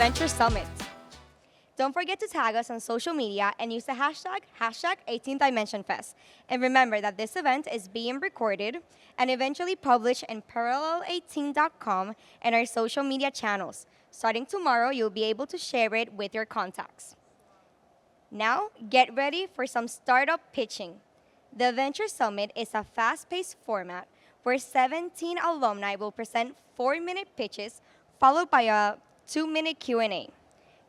Adventure Summit. Don't forget to tag us on social media and use the hashtag 18DimensionFest. And remember that this event is being recorded and eventually published in parallel18.com and our social media channels. Starting tomorrow, you'll be able to share it with your contacts. Now, get ready for some startup pitching. The Adventure Summit is a fast-paced format where 17 alumni will present 4-minute pitches followed by a 2-minute Q&A.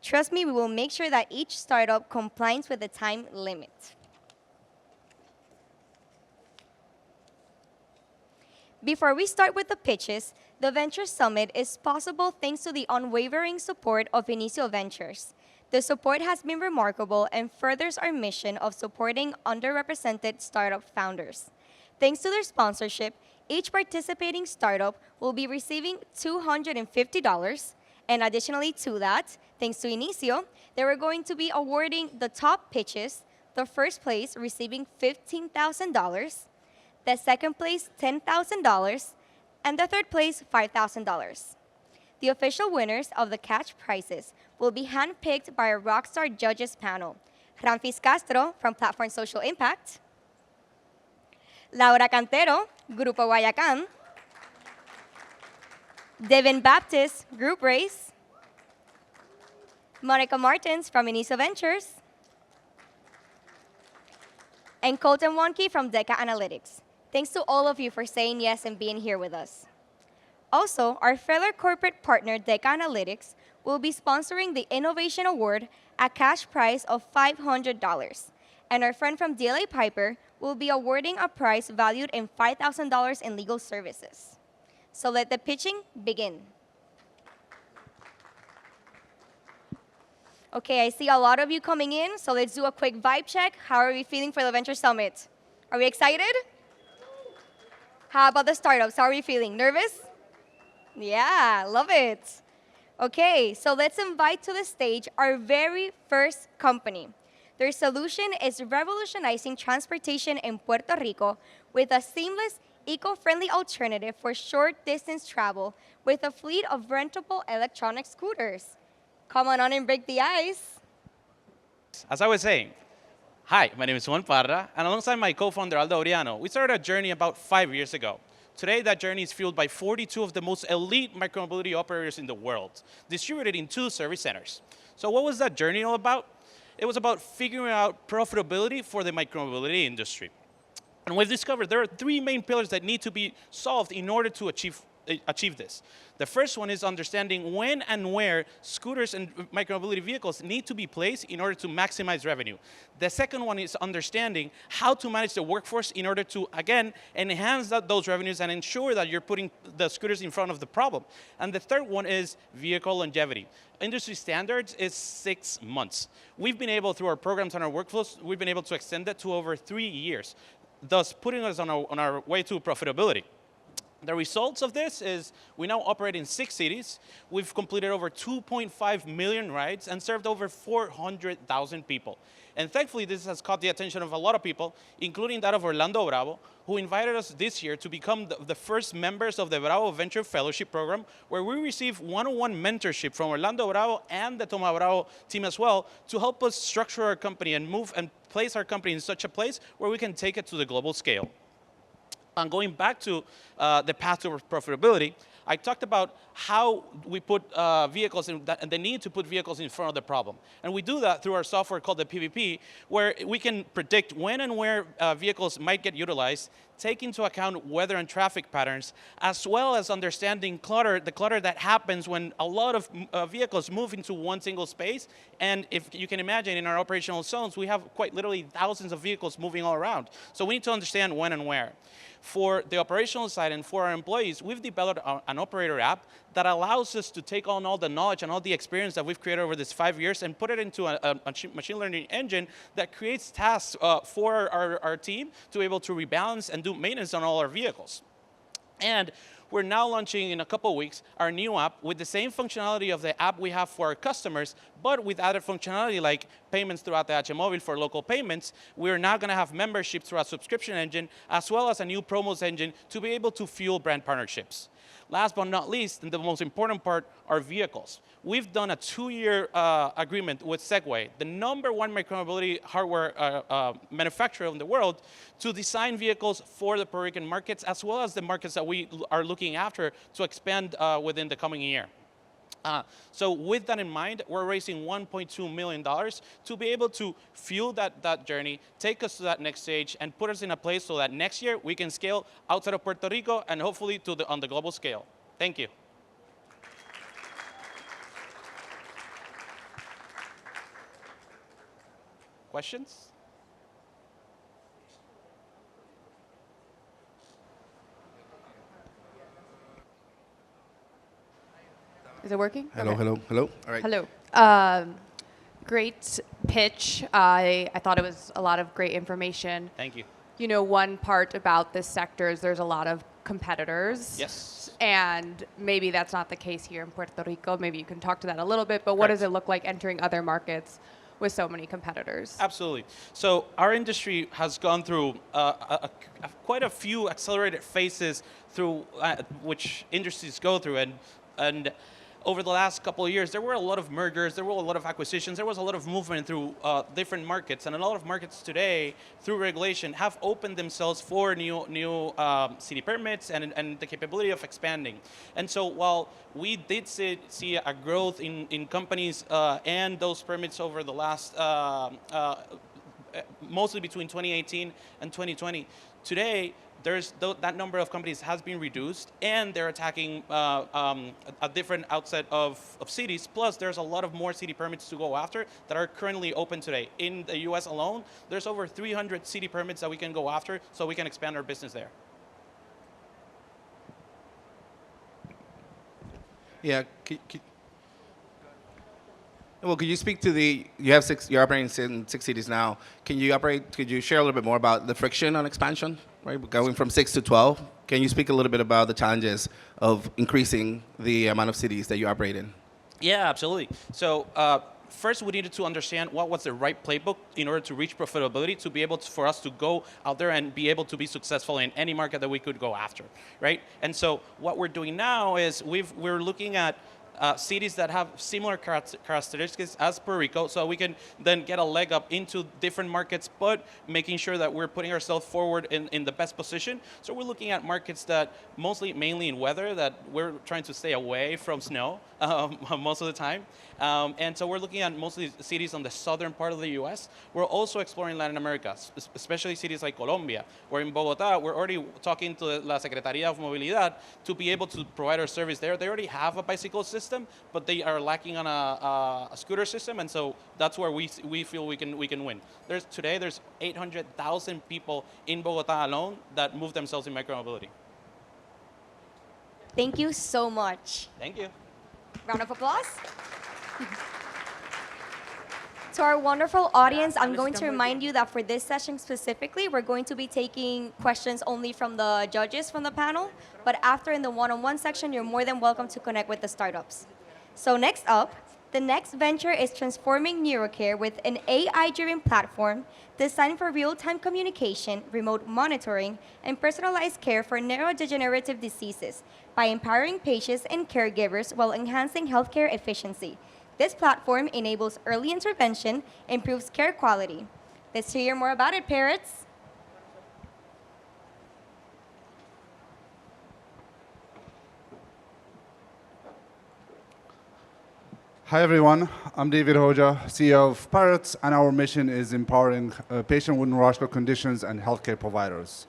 Trust me, we will make sure that each startup complies with the time limit. Before we start with the pitches, the Venture Summit is possible thanks to the unwavering support of Inicio Ventures. The support has been remarkable and furthers our mission of supporting underrepresented startup founders. Thanks to their sponsorship, each participating startup will be receiving $250, and additionally to that, thanks to Inicio, they were going to be awarding the top pitches, the first place receiving $15,000, the second place $10,000, and the third place $5,000. The official winners of the cash prizes will be handpicked by a rockstar judges panel: Ramfis Castro from Platform Social Impact, Laura Cantero, Grupo Guayacán, Devin Baptist, Group Race, Monica Martins from Inicio Ventures, and Colton Wonke from Deca Analytics. Thanks to all of you for saying yes and being here with us. Also, our fellow corporate partner, Deca Analytics, will be sponsoring the Innovation Award, a cash prize of $500. And our friend from DLA Piper will be awarding a prize valued in $5,000 in legal services. So let the pitching begin. Okay, I see a lot of you coming in, so let's do a quick vibe check. How are we feeling for the Venture Summit? Are we excited? How about the startups? How are we feeling? Nervous? Yeah, love it. Okay, so let's invite to the stage our very first company. Their solution is revolutionizing transportation in Puerto Rico with a seamless, eco-friendly alternative for short-distance travel with a fleet of rentable electronic scooters. Come on and break the ice. As I was saying, hi, my name is Juan Parra, and alongside my co-founder Aldo Oriano, we started a journey about 5 years ago. Today, that journey is fueled by 42 of the most elite micromobility operators in the world, distributed in 2 service centers. So what was that journey all about? It was about figuring out profitability for the micromobility industry. And we've discovered there are 3 main pillars that need to be solved in order to achieve this. The first one is understanding when and where scooters and micromobility vehicles need to be placed in order to maximize revenue. The second one is understanding how to manage the workforce in order to, again, enhance those revenues and ensure that you're putting the scooters in front of the problem. And the third one is vehicle longevity. Industry standards is 6 months. We've been able, through our programs and our workflows, we've been able to extend that to over 3 years, thus putting us on our way to profitability. The results of this is we now operate in 6 cities. We've completed over 2.5 million rides and served over 400,000 people. And thankfully, this has caught the attention of a lot of people, including that of Orlando Bravo, who invited us this year to become the first members of the Bravo Venture Fellowship Program, where we receive one-on-one mentorship from Orlando Bravo and the Toma Bravo team as well to help us structure our company and move and place our company in such a place where we can take it to the global scale. And going back to the path to profitability, I talked about how we put vehicles in, and the need to put vehicles in front of the problem. And we do that through our software called the PVP, where we can predict when and where vehicles might get utilized, take into account weather and traffic patterns, as well as understanding the clutter that happens when a lot of vehicles move into one single space. And if you can imagine, in our operational zones, we have quite literally thousands of vehicles moving all around. So we need to understand when and where. For the operational side and for our employees, we've developed an operator app that allows us to take on all the knowledge and all the experience that we've created over this 5 years and put it into a machine learning engine that creates tasks for our team to be able to rebalance and do maintenance on all our vehicles. And we're now launching in a couple of weeks our new app with the same functionality of the app we have for our customers, but with added functionality like payments throughout the HMobile for local payments, we're now going to have membership through a subscription engine, as well as a new promos engine to be able to fuel brand partnerships. Last but not least, and the most important part, are vehicles. We've done a 2-year agreement with Segway, the #1 micromobility hardware manufacturer in the world, to design vehicles for the Puerto Rican markets, as well as the markets that we are looking after to expand within the coming year. So with that in mind, we're raising $1.2 million to be able to fuel that journey, take us to that next stage, and put us in a place so that next year we can scale outside of Puerto Rico and hopefully on the global scale. Thank you. Questions? Is it working? Hello, Okay. hello, hello. All right. Hello. Great pitch. I thought it was a lot of great information. Thank you. You know, one part about this sector is there's a lot of competitors. Yes. And maybe that's not the case here in Puerto Rico. Maybe you can talk to that a little bit. But what does it look like entering other markets with so many competitors? Absolutely. So our industry has gone through quite a few accelerated phases through which industries go through, and over the last couple of years, there were a lot of mergers, there were a lot of acquisitions, there was a lot of movement through different markets, and a lot of markets today, through regulation, have opened themselves for new city permits and the capability of expanding. And so while we did see a growth in companies and those permits over the last, mostly between 2018 and 2020, today, that number of companies has been reduced, and they're attacking a different outset of cities. Plus, there's a lot of more city permits to go after that are currently open today. In the US alone, there's over 300 city permits that we can go after, so we can expand our business there. Yeah. Well, could you speak to you're operating in 6 cities now. Could you share a little bit more about the friction on expansion, right? Going from 6 to 12. Can you speak a little bit about the challenges of increasing the amount of cities that you operate in? Yeah, absolutely. So first, we needed to understand what was the right playbook in order to reach profitability, to be able for us to go out there and be able to be successful in any market that we could go after, right? And so what we're doing now is we're looking at cities that have similar characteristics as Puerto Rico, so we can then get a leg up into different markets, but making sure that we're putting ourselves forward in the best position. So we're looking at markets that mainly in weather, that we're trying to stay away from snow most of the time. And so we're looking at mostly cities on the southern part of the US. We're also exploring Latin America, especially cities like Colombia. We're in Bogota. We're already talking to La Secretaría of Movilidad to be able to provide our service there. They already have a bicycle system, but they are lacking on a scooter system, and so that's where we feel we can win. Today there's 800,000 people in Bogota alone that move themselves in micromobility. Thank you so much. Thank you. Round of applause. To our wonderful audience, I'm going to remind you that for this session specifically, we're going to be taking questions only from the judges from the panel. But after, in the one-on-one section, you're more than welcome to connect with the startups. So next up, the next venture is transforming neurocare with an AI-driven platform designed for real-time communication, remote monitoring, and personalized care for neurodegenerative diseases by empowering patients and caregivers while enhancing healthcare efficiency. This platform enables early intervention, improves care quality. Let's hear more about it, parrots. Hi everyone, I'm David Hoja, CEO of Parrots, and our mission is empowering patients with neurological conditions and healthcare providers.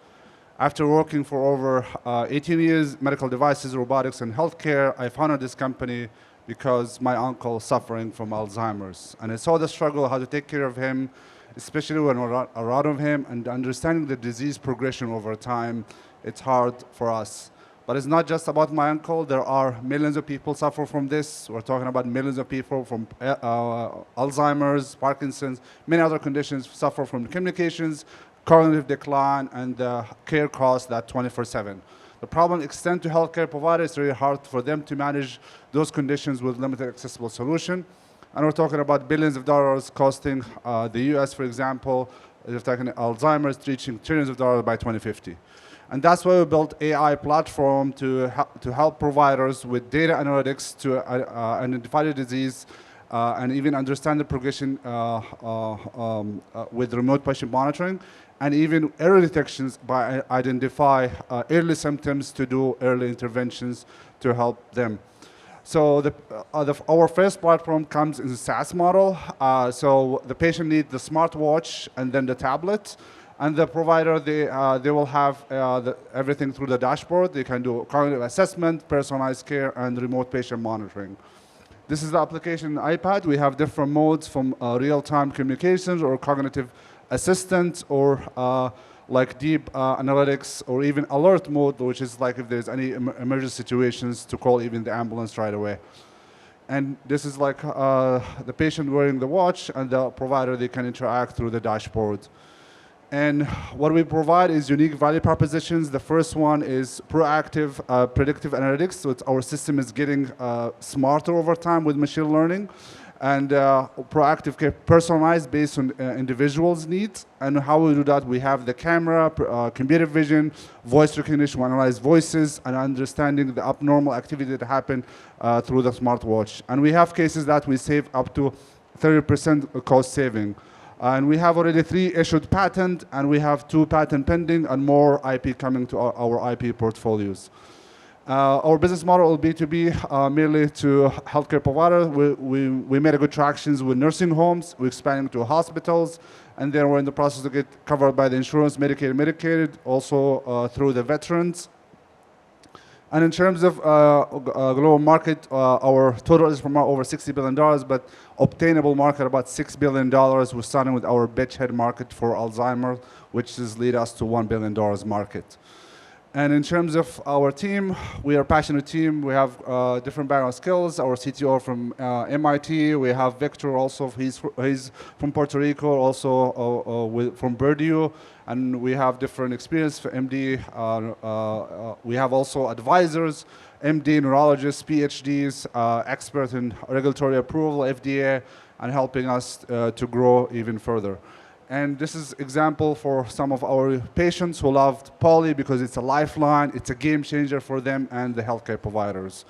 After working for over 18 years, medical devices, robotics, and healthcare, I founded this company because my uncle is suffering from Alzheimer's. And I saw the struggle, how to take care of him, especially when we're around of him, and understanding the disease progression over time, it's hard for us. But it's not just about my uncle. There are millions of people suffer from this. We're talking about millions of people from Alzheimer's, Parkinson's, many other conditions suffer from communications, cognitive decline, and care costs that 24/7. The problem extends to healthcare providers. It's really hard for them to manage those conditions with limited accessible solution. And we're talking about billions of dollars costing the US, for example, if we're talking Alzheimer's, reaching trillions of dollars by 2050. And that's why we built AI platform to help providers with data analytics to identify the disease and even understand the progression with remote patient monitoring, and even early detections by identify early symptoms to do early interventions to help them. So our first platform comes in the SaaS model. So the patient needs the smartwatch and then the tablet. And the provider, they will have everything through the dashboard. They can do cognitive assessment, personalized care, and remote patient monitoring. This is the application iPad. We have different modes from real-time communications or cognitive assistant or like deep analytics or even alert mode, which is like if there's any emergency situations to call even the ambulance right away. And this is like the patient wearing the watch and the provider, they can interact through the dashboard. And what we provide is unique value propositions. The first one is proactive predictive analytics. So our system is getting smarter over time with machine learning. And proactive care, personalized based on individuals' needs. And how we do that, we have the camera, computer vision, voice recognition, we analyze voices, and understanding the abnormal activity that happen through the smartwatch. And we have cases that we save up to 30% cost saving. And we have already 3 issued patents, and we have 2 patent pending, and more IP coming to our IP portfolios. Our business model will be B2B, merely to healthcare providers. We made a good tractions with nursing homes. We're expanding to hospitals, and then we're in the process to get covered by the insurance, Medicaid, Medicaid, also through the veterans. And in terms of global market, our total is from over $60 billion, but obtainable market about $6 billion. We're starting with our beachhead market for Alzheimer's, which is lead us to $1 billion market. And in terms of our team, we are a passionate team. We have different background skills. Our CTO from MIT. We have Victor also. He's from Puerto Rico, also from Purdue. And we have different experience for MD. We have also advisors, MD, neurologists, PhDs, experts in regulatory approval, FDA, and helping us to grow even further. And this is example for some of our patients who loved Poly because it's a lifeline, it's a game changer for them and the healthcare providers.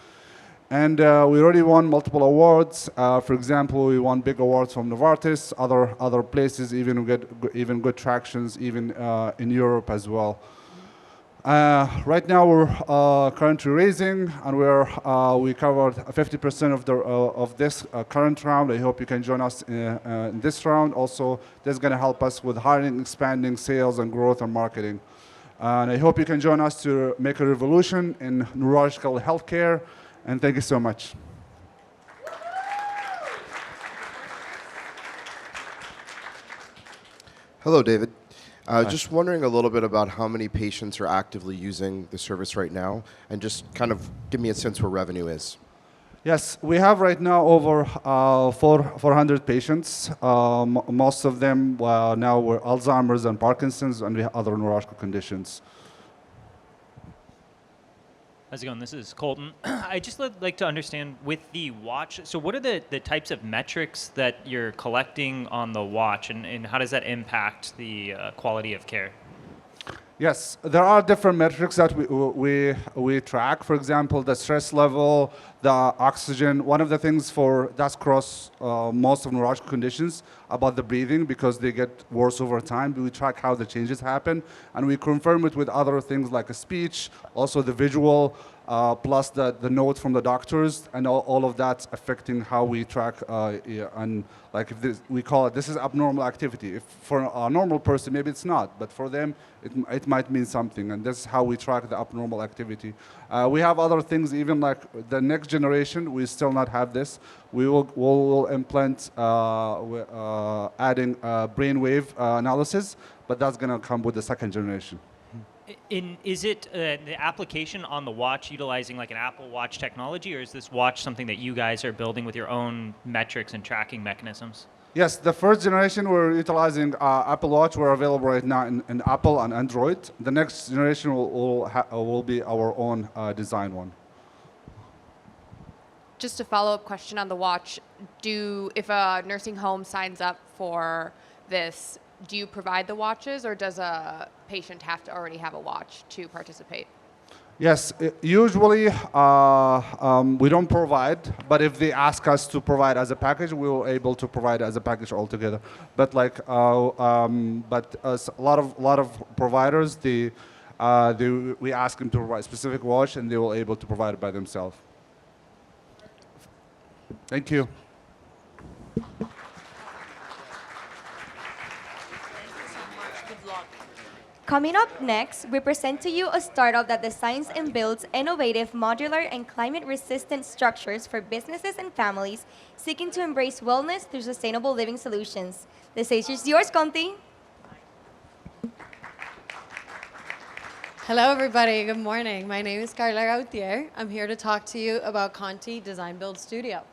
And we already won multiple awards. For example, we won big awards from Novartis, other places, even good tractions, even in Europe as well. Right now we're currently raising, and we covered 50% of this current round. I hope you can join us in this round. Also, this is going to help us with hiring, expanding sales, and growth and marketing. And I hope you can join us to make a revolution in neurological healthcare. And thank you so much. Hello, David. Just wondering a little bit about how many patients are actively using the service right now, and just kind of give me a sense where revenue is. Yes, we have right now over 400 patients. Most of them now were Alzheimer's and Parkinson's, and we have other neurological conditions. How's it going? This is Colton. I just like to understand with the watch, so what are the types of metrics that you're collecting on the watch, and how does that impact the quality of care? Yes, there are different metrics that we track. For example, the stress level, the oxygen. One of the things that's across most of neurological conditions about the breathing, because they get worse over time. We track how the changes happen, and we confirm it with other things like a speech, also the visual, plus the note from the doctors, and all of that's affecting how we track. And like if we call it, this is abnormal activity. If for a normal person, maybe it's not, but for them, it might mean something, and this is how we track the abnormal activity. We have other things, even like the next generation, we still not have this. We'll implant adding brainwave analysis, but that's going to come with the second generation. Is it the application on the watch utilizing like an Apple Watch technology, or is this watch something that you guys are building with your own metrics and tracking mechanisms? Yes, the first generation we're utilizing Apple Watch. We're available right now in Apple and Android. The next generation will be our own design one. just a follow-up question on the watch. If a nursing home signs up for this, do you provide the watches, or does a patient have to already have a watch to participate? Yes, usually we don't provide, but if they ask us to provide as a package, we were able to provide as a package altogether. But like, a lot of providers, we ask them to provide specific watch, and they were able to provide it by themselves. Thank you. Coming up next, we present to you a startup that designs and builds innovative, modular, and climate-resistant structures for businesses and families seeking to embrace wellness through sustainable living solutions. The stage is yours, Conti. Hello, everybody. Good morning. My name is Carla Gautier. I'm here to talk to you about Conti Design Build Studio.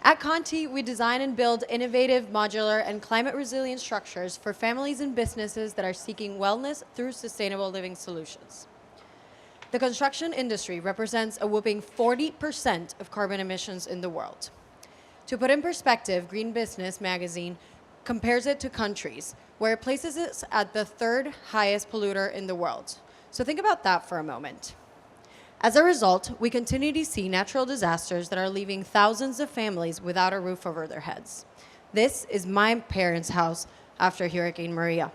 At Conti, we design and build innovative, modular, and climate-resilient structures for families and businesses that are seeking wellness through sustainable living solutions. The construction industry represents a whopping 40% of carbon emissions in the world. To put in perspective, Green Business magazine compares it to countries, where it places it at the third highest polluter in the world. So think about that for a moment. As a result, we continue to see natural disasters that are leaving thousands of families without a roof over their heads. This is my parents' house after Hurricane Maria.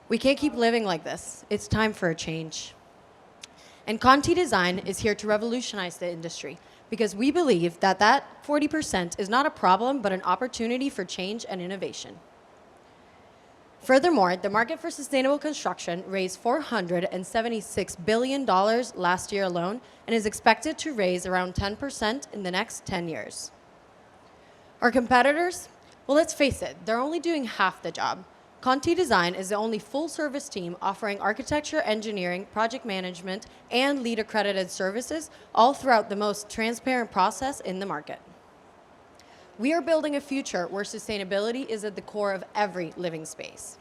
We can't keep living like this. It's time for a change. And Conti Design is here to revolutionize the industry because we believe that 40% is not a problem, but an opportunity for change and innovation. Furthermore, the market for sustainable construction raised $476 billion last year alone and is expected to raise around 10% in the next 10 years. Our competitors? Well, let's face it, they're only doing half the job. Conti Design is the only full-service team offering architecture, engineering, project management, and LEED accredited services, all throughout the most transparent process in the market. We are building a future where sustainability is at the core of every living space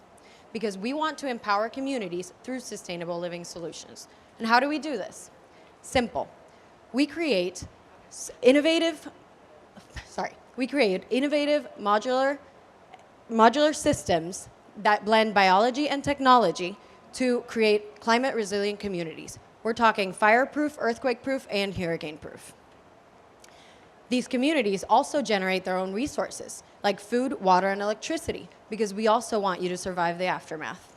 because we want to empower communities through sustainable living solutions. And how do we do this? Simple. We create innovative modular systems that blend biology and technology to create climate resilient communities. We're talking fireproof, earthquake-proof, and hurricane-proof. These communities also generate their own resources, like food, water, and electricity, because we also want you to survive the aftermath.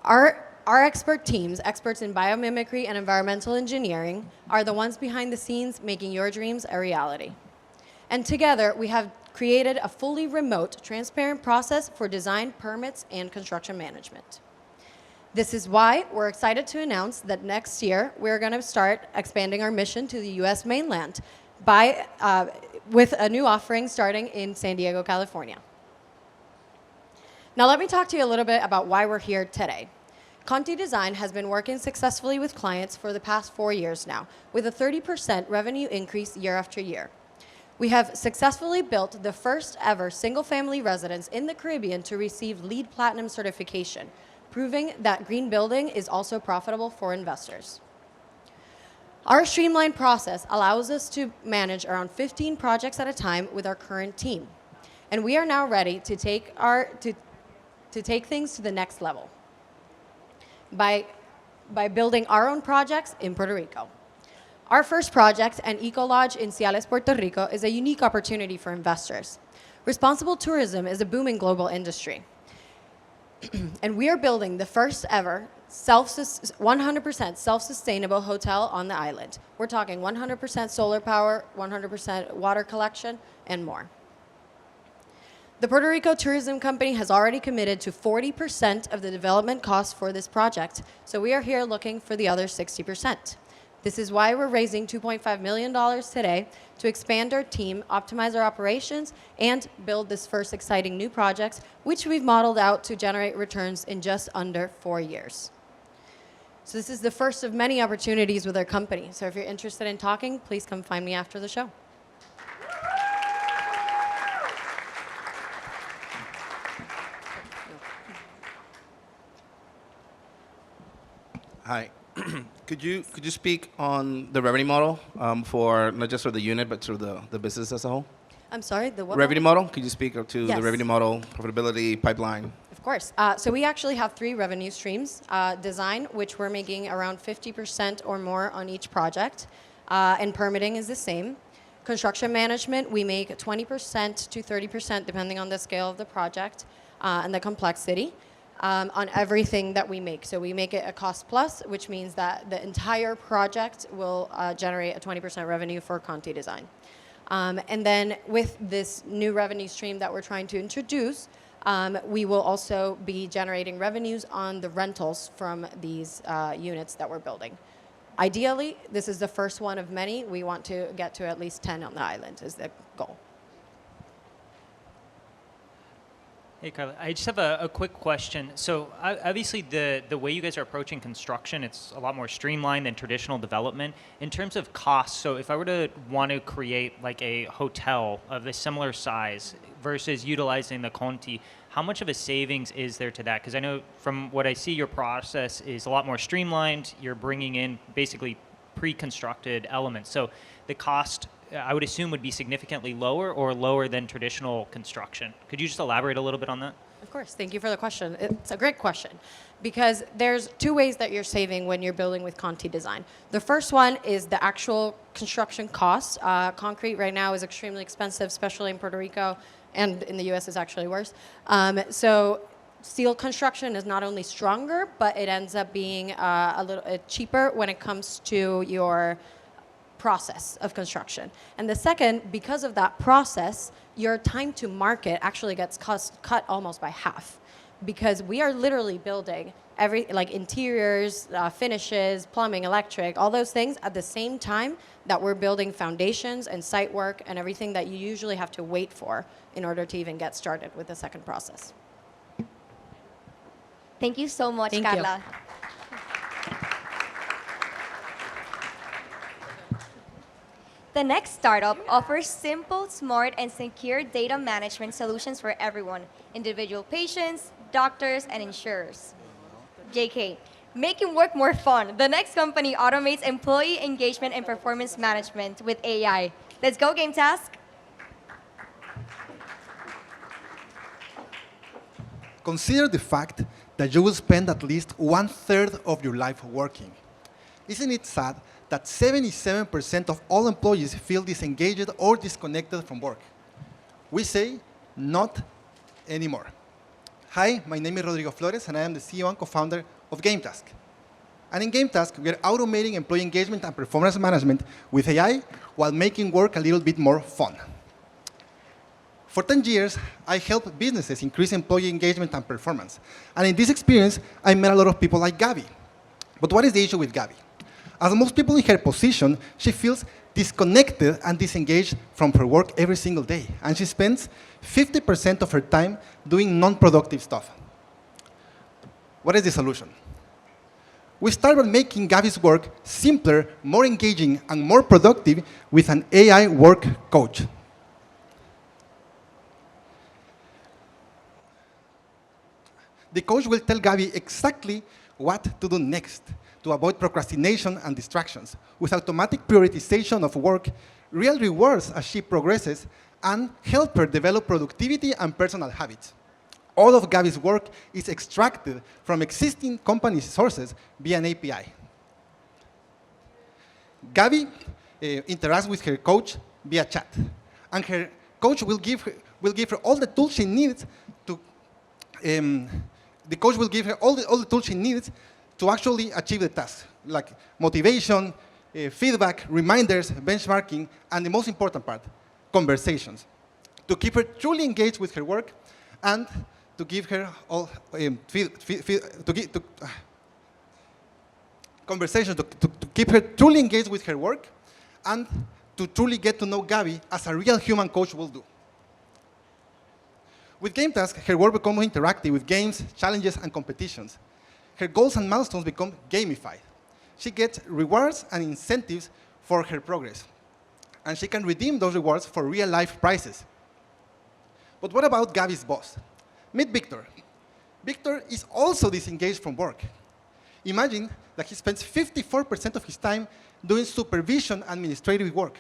Our expert teams, experts in biomimicry and environmental engineering, are the ones behind the scenes making your dreams a reality. And together, we have created a fully remote, transparent process for design, permits, and construction management. This is why we're excited to announce that next year we're going to start expanding our mission to the US mainland with a new offering starting in San Diego, California. Now let me talk to you a little bit about why we're here today. Conti Design has been working successfully with clients for the past 4 years now, with a 30% revenue increase year after year. We have successfully built the first ever single-family residence in the Caribbean to receive LEED Platinum certification, proving that green building is also profitable for investors. Our streamlined process allows us to manage around 15 projects at a time with our current team. And we are now ready to take things to the next level by building our own projects in Puerto Rico. Our first project, an Eco Lodge in Ciales, Puerto Rico, is a unique opportunity for investors. Responsible tourism is a booming global industry. And we are building the first ever 100% self-sustainable hotel on the island. We're talking 100% solar power, 100% water collection, and more. The Puerto Rico Tourism Company has already committed to 40% of the development costs for this project, so we are here looking for the other 60%. This is why we're raising $2.5 million today to expand our team, optimize our operations, and build this first exciting new project, which we've modeled out to generate returns in just under 4 years. So this is the first of many opportunities with our company. So if you're interested in talking, please come find me after the show. Hi, Could you speak on the revenue model for not just for the unit, but for the business as a whole? I'm sorry, the what? Revenue model? Could you speak up to Yes. the revenue model, profitability, pipeline? Of course. So we actually have 3 revenue streams. Design, which we're making around 50% or more on each project, and permitting is the same. Construction management, we make 20% to 30%, depending on the scale of the project and the complexity, on everything that we make. So we make it a cost plus, which means that the entire project will generate a 20% revenue for Conti Design. And then with this new revenue stream that we're trying to introduce, we will also be generating revenues on the rentals from these units that we're building. Ideally, this is the first one of many. We want to get to at least 10 on the island is the goal. Hey, Carla. I just have a quick question. So obviously, the way you guys are approaching construction, it's a lot more streamlined than traditional development. In terms of costs, so if I were to want to create like a hotel of a similar size versus utilizing the Conti, how much of a savings is there to that? Because I know from what I see, your process is a lot more streamlined. You're bringing in basically pre-constructed elements. So the cost, I would assume, would be significantly lower or lower than traditional construction. Could you just elaborate a little bit on that? Of course. Thank you for the question. It's a great question because there's 2 ways that you're saving when you're building with Conti Design. The first one is the actual construction cost. Concrete right now is extremely expensive, especially in Puerto Rico, and in the US is actually worse. So steel construction is not only stronger, but it ends up being a little cheaper when it comes to your process of construction. And the second, because of that process, your time to market actually gets cut almost by half, because we are literally building like interiors, finishes, plumbing, electric, all those things at the same time that we're building foundations and site work and everything that you usually have to wait for in order to even get started with the second process. Thank you so much, Thank you. Carla. The next startup offers simple, smart, and secure data management solutions for everyone, individual patients, doctors, and insurers. JK, making work more fun. The next company automates employee engagement and performance management with AI. Let's go, Game Task. Consider the fact that you will spend at least 1/3 of your life working. Isn't it sad that 77% of all employees feel disengaged or disconnected from work? We say, not anymore. Hi, my name is Rodrigo Flores, and I am the CEO and co-founder of GameTask. And in GameTask, we are automating employee engagement and performance management with AI while making work a little bit more fun. For 10 years, I helped businesses increase employee engagement and performance. And in this experience, I met a lot of people like Gabby. But what is the issue with Gabby? As most people in her position, she feels disconnected and disengaged from her work every single day. And she spends 50% of her time doing non-productive stuff. What is the solution? We started making Gabby's work simpler, more engaging, and more productive with an AI work coach. The coach will tell Gabby exactly what to do next to avoid procrastination and distractions, with automatic prioritization of work, real rewards as she progresses, and help her develop productivity and personal habits. All of Gabby's work is extracted from existing company sources via an API. Gabby interacts with her coach via chat, and her coach will give her all the tools she needs to. The coach will give her all the tools she needs to actually achieve the task, like motivation, feedback, reminders, benchmarking, and the most important part, conversations, to keep her truly engaged with her work and to give her all conversations to keep her truly engaged with her work and to truly get to know Gabby as a real human coach will do. With GameTask, her work becomes more interactive with games, challenges, and competitions. Her goals and milestones become gamified. She gets rewards and incentives for her progress. And she can redeem those rewards for real-life prizes. But what about Gabby's boss? Meet Victor. Victor is also disengaged from work. Imagine that he spends 54% of his time doing supervision administrative work.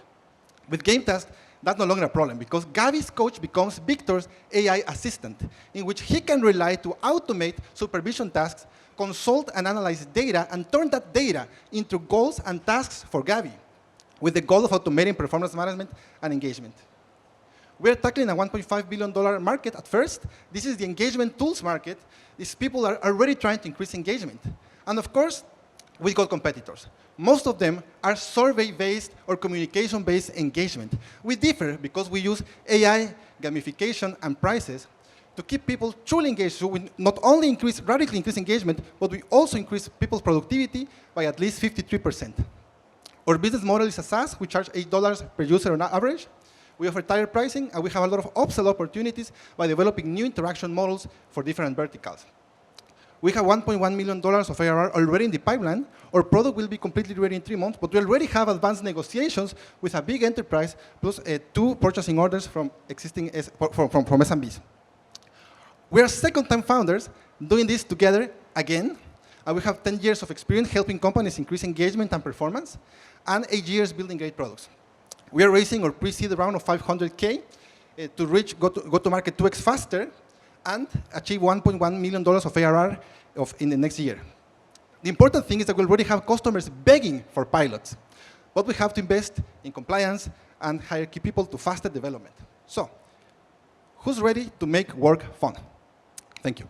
With Game Task, that's no longer a problem because Gaby's coach becomes Victor's AI assistant, in which he can rely to automate supervision tasks, consult and analyze data, and turn that data into goals and tasks for Gaby, with the goal of automating performance management and engagement. We're tackling a $1.5 billion market at first. This is the engagement tools market. These people are already trying to increase engagement. And of course, we got competitors. Most of them are survey-based or communication-based engagement. We differ because we use AI, gamification, and prices to keep people truly engaged. So we not only radically increase engagement, but we also increase people's productivity by at least 53%. Our business model is a SaaS. We charge $8 per user on average. We offer tiered pricing, and we have a lot of upsell opportunities by developing new interaction models for different verticals. We have $1.1 million of ARR already in the pipeline. Our product will be completely ready in 3 months, but we already have advanced negotiations with a big enterprise, plus 2 purchasing orders from existing from SMBs. We are second-time founders doing this together again, and we have 10 years of experience helping companies increase engagement and performance, and 8 years building great products. We are raising our pre-seed round of $500K to reach go-to-market 2x faster and achieve $1.1 million of ARR in the next year. The important thing is that we already have customers begging for pilots, but we have to invest in compliance and hire key people to faster development. So, who's ready to make work fun? Thank you.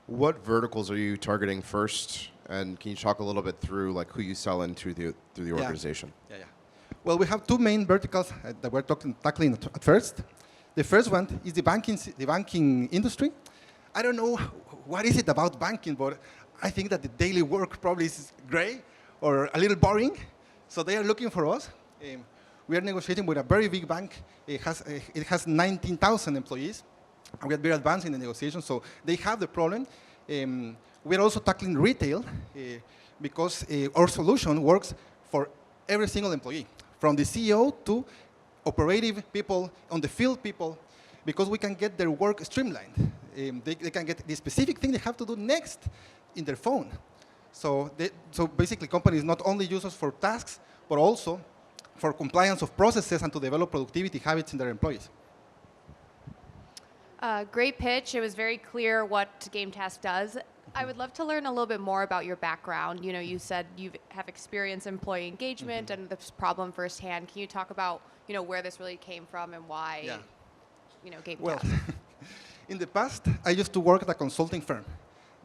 What verticals are you targeting first? And can you talk a little bit through like who you sell into through the organization? Yeah. Well, we have 2 main verticals that we're tackling at first. The first one is the banking industry. I don't know what is it about banking, but I think that the daily work probably is gray or a little boring. So they are looking for us. We are negotiating with a very big bank. It has 19,000 employees. And we are very advanced in the negotiation, so they have the problem. We are also tackling retail because our solution works for every single employee, from the CEO to operative people, on the field people, because we can get their work streamlined. They can get the specific thing they have to do next in their phone. So basically, companies not only use us for tasks, but also for compliance of processes and to develop productivity habits in their employees. Great pitch. It was very clear what Game Task does. I would love to learn a little bit more about your background. You know, you said you have experience in employee engagement and this problem firsthand. Can you talk about, you know, where this really came from and why, you know, Game Task? Well, in the past, I used to work at a consulting firm.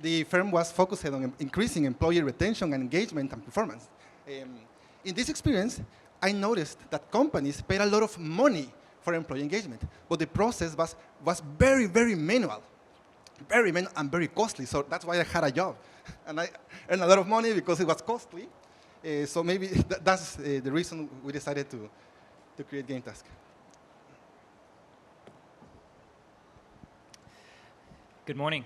The firm was focused on increasing employee retention and engagement and performance. In this experience, I noticed that companies paid a lot of money for employee engagement, but the process was very, very manual and very costly. So that's why I had a job, and I earned a lot of money because it was costly. So maybe that's the reason we decided to create Game Task. Good morning.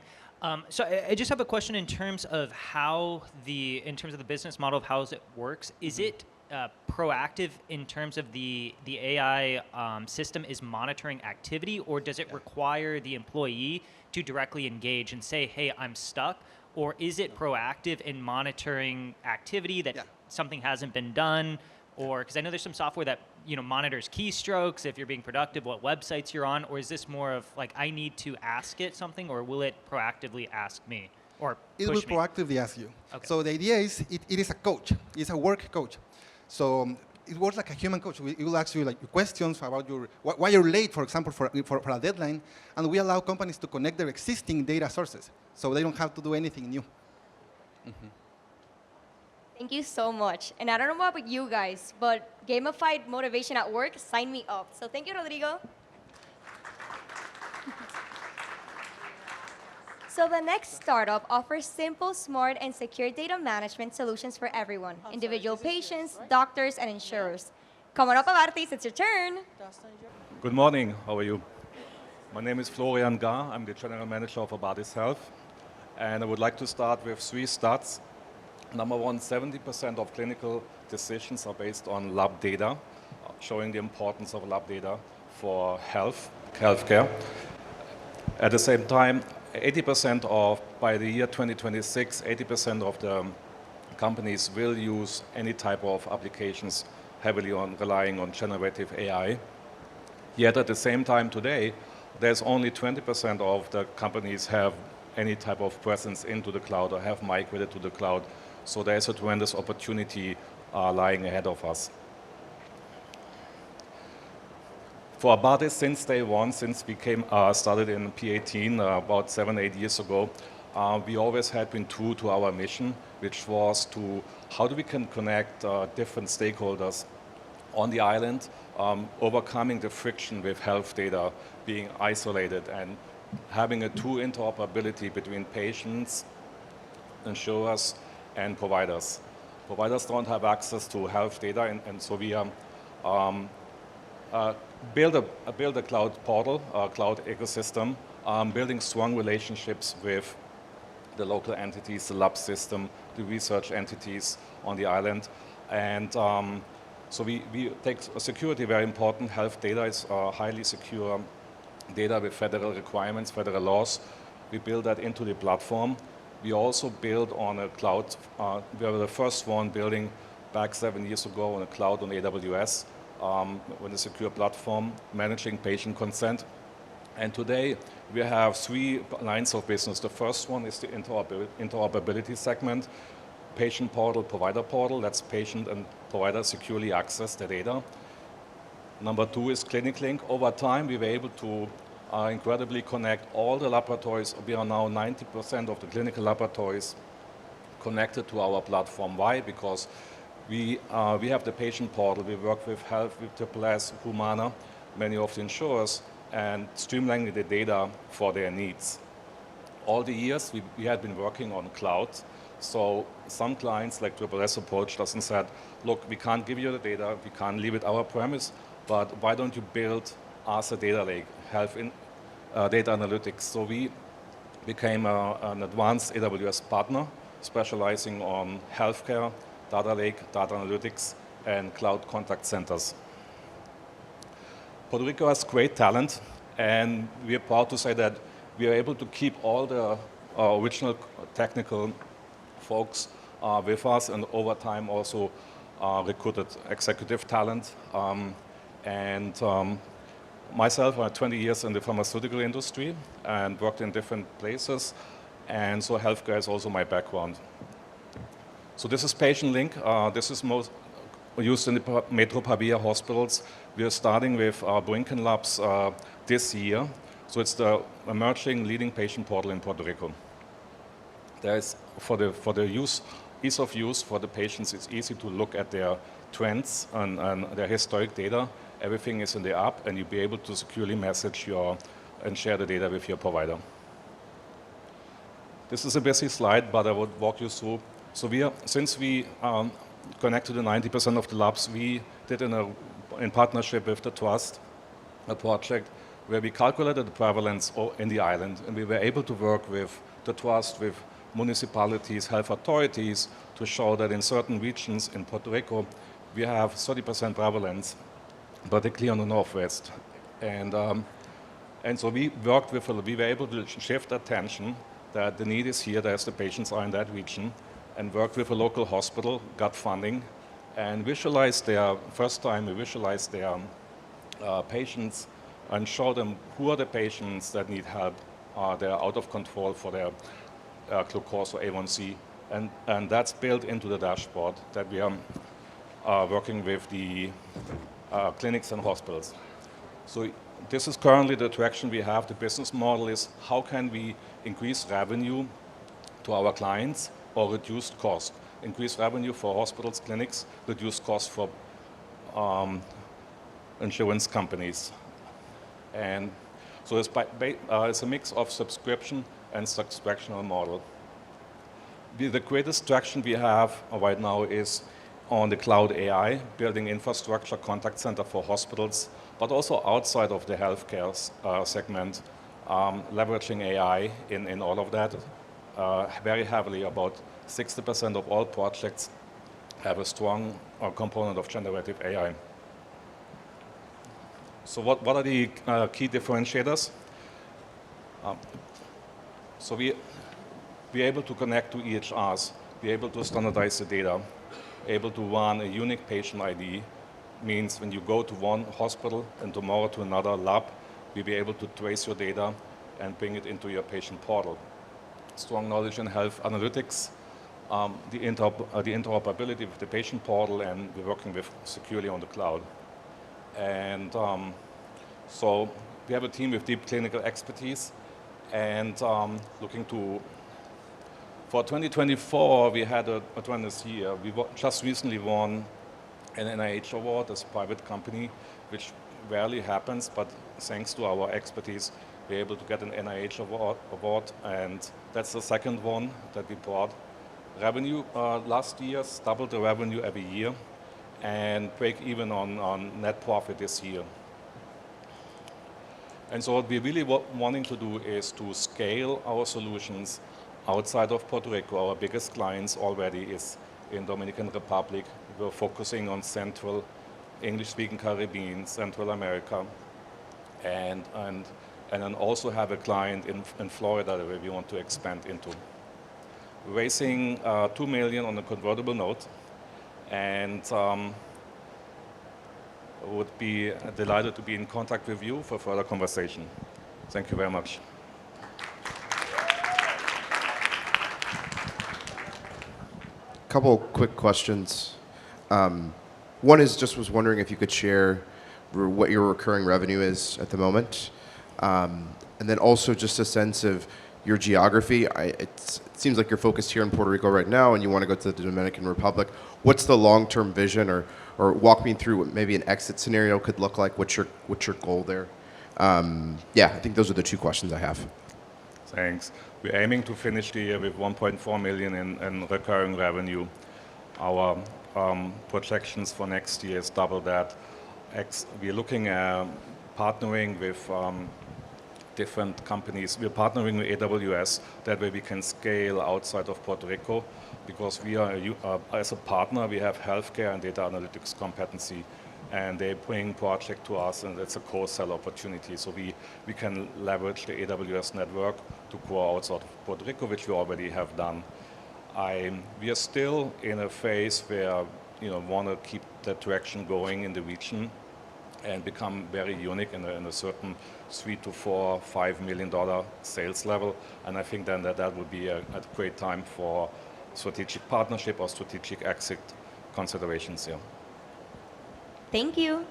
So I just have a question in terms of how the business model of how it works. Is it proactive in terms of the AI system is monitoring activity, or does it require the employee to directly engage and say, hey, I'm stuck? Or is it proactive in monitoring activity that something hasn't been done? Or, because I know there's some software that, you know, monitors keystrokes, if you're being productive, what websites you're on, or is this more of like, I need to ask it something, or will it proactively ask me? Or it push will me? proactively ask you. Okay. So the idea is, it is a coach. It's a work coach. So it works like a human coach. It will ask you like questions about why you're late, for example, for a deadline. And we allow companies to connect their existing data sources, so they don't have to do anything new. Thank you so much. And I don't know about you guys, but gamified motivation at work, sign me up. So thank you, Rodrigo. So the next startup offers simple, smart, and secure data management solutions for everyone, individual patients, doctors, and insurers. Come on up, Avartis, it's your turn. Good morning, how are you? My name is Florian Gar, I'm the General Manager of Avartis Health, and I would like to start with 3 stats. Number one, 70% of clinical decisions are based on lab data. showing the importance of lab data for healthcare. At the same time, 80% of, by the year 2026, 80% of the companies will use any type of applications heavily on relying on generative AI. Yet at the same time today, there's only 20% of the companies have any type of presence into the cloud or have migrated to the cloud. So there's a tremendous opportunity lying ahead of us. For Abatis, since day one, since we started in P18 about 7-8 years ago, we always had been true to our mission, which was to how do we can connect different stakeholders on the island, overcoming the friction with health data being isolated and having a true interoperability between patients, insurers, and providers. Providers don't have access to health data, and so we build a cloud portal, a cloud ecosystem, building strong relationships with the local entities, the lab system, the research entities on the island. And so we take security very important. Health data is highly secure data with federal requirements, federal laws. We build that into the platform. We also build on a cloud. We were the first one building back 7 years ago on a cloud on AWS, with a secure platform, managing patient consent. And today, we have 3 lines of business. The first one is the interoperability segment, patient portal, provider portal. That's patient and provider securely access the data. Number 2 is Clinic Link. Over time, we were able to incredibly connect all the laboratories. We are now 90% of the clinical laboratories connected to our platform. Why? Because we have the patient portal. We work with Health, with AAAS, Humana, many of the insurers, and streamlining the data for their needs. All the years, we had been working on cloud. So some clients, like AAAS, approached us and said, look, we can't give you the data, we can't leave it our premise, but why don't you build us a data lake, data analytics? So we became an advanced AWS partner, specializing on healthcare, data lake, data analytics, and cloud contact centers. Puerto Rico has great talent, and we are proud to say that we are able to keep all the original technical folks with us, and over time also recruited executive talent. Myself, I had 20 years in the pharmaceutical industry and worked in different places, and so healthcare is also my background. So this is Patient Link. This is most used in the Metro Pavia hospitals. We are starting with Brinken Labs this year. So it's the emerging leading patient portal in Puerto Rico. There is, for the ease of use for the patients, it's easy to look at their trends and their historic data. Everything is in the app, and you'll be able to securely message and share the data with your provider. This is a busy slide, but I would walk you through. So since we connected to 90% of the labs, we did in partnership with the Trust, a project where we calculated the prevalence in the island, and we were able to work with the Trust, with municipalities, health authorities, to show that in certain regions in Puerto Rico, we have 30% prevalence, particularly on the northwest. And so we were able to shift attention that the need is here, as the patients are in that region, and worked with a local hospital, got funding, and visualized their patients and show them who are the patients that need help. They're out of control for their glucose or A1C, and that's built into the dashboard that we are working with the clinics and hospitals. So this is currently the direction we have. The business model is how can we increase revenue to our clients or reduce cost. Increase revenue for hospitals, clinics, reduce cost for insurance companies. And so it's a mix of subscription and subscriptional model. The greatest traction we have right now is on the cloud AI, building infrastructure, contact center for hospitals, but also outside of the healthcare segment, leveraging AI in all of that. Very heavily, about 60% of all projects have a strong component of generative AI. So what are the key differentiators? So we're able to connect to EHRs, we're able to standardize the data, able to run a unique patient ID, means when you go to one hospital and tomorrow to another lab, we'll be able to trace your data and bring it into your patient portal. Strong knowledge in health analytics, the interoperability with the patient portal, and we're working with securely on the cloud. And so we have a team with deep clinical expertise, and looking to, for 2024, we had a tremendous year. We just recently won an NIH award as a private company, which rarely happens, but thanks to our expertise, we're able to get an NIH award, and that's the second one that we brought. Revenue last year doubled the revenue every year, and break even on net profit this year. And so what we're really wanting to do is to scale our solutions outside of Puerto Rico. Our biggest clients already is in Dominican Republic. We're focusing on Central, English-speaking Caribbean, Central America, and then also have a client in Florida that we want to expand into. Raising $2 million on a convertible note, and would be delighted to be in contact with you for further conversation. Thank you very much. Couple quick questions. One is was wondering if you could share what your recurring revenue is at the moment. And then also just a sense of your geography. It seems like you're focused here in Puerto Rico right now and you want to go to the Dominican Republic. What's the long-term vision, or walk me through what maybe an exit scenario could look like? What's your goal there? Yeah, I think those are the two questions I have. Thanks. We're aiming to finish the year with 1.4 million in recurring revenue. Our projections for next year is double that. We're looking at partnering with different companies. We're partnering with AWS. That way we can scale outside of Puerto Rico, because we are, as a partner, we have healthcare and data analytics competency, and they bring project to us, and it's a co-sell opportunity. So we can leverage the AWS network to go outside of Puerto Rico, which we already have done. We are still in a phase where want to keep that direction going in the region and become very unique in a certain $3 to $4, $5 million sales level. And I think then that would be a great time for strategic partnership or strategic exit considerations here. Thank you.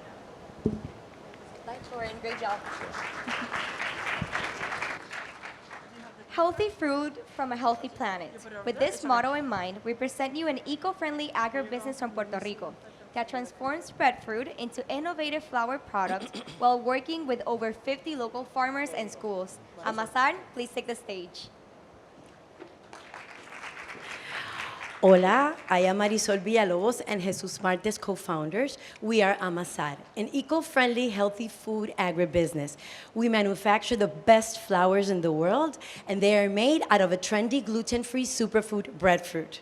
Thanks, Lauren. Great job. Healthy food from a healthy planet. With this motto in mind, we present you an eco-friendly agribusiness from Puerto Rico that transforms breadfruit into innovative flour products while working with over 50 local farmers and schools. Amasar, please take the stage. Hola, I am Marisol Villalobos and Jesus Martes co-founders. We are Amasar, an eco-friendly, healthy food agribusiness. We manufacture the best flours in the world, and they are made out of a trendy gluten-free superfood breadfruit.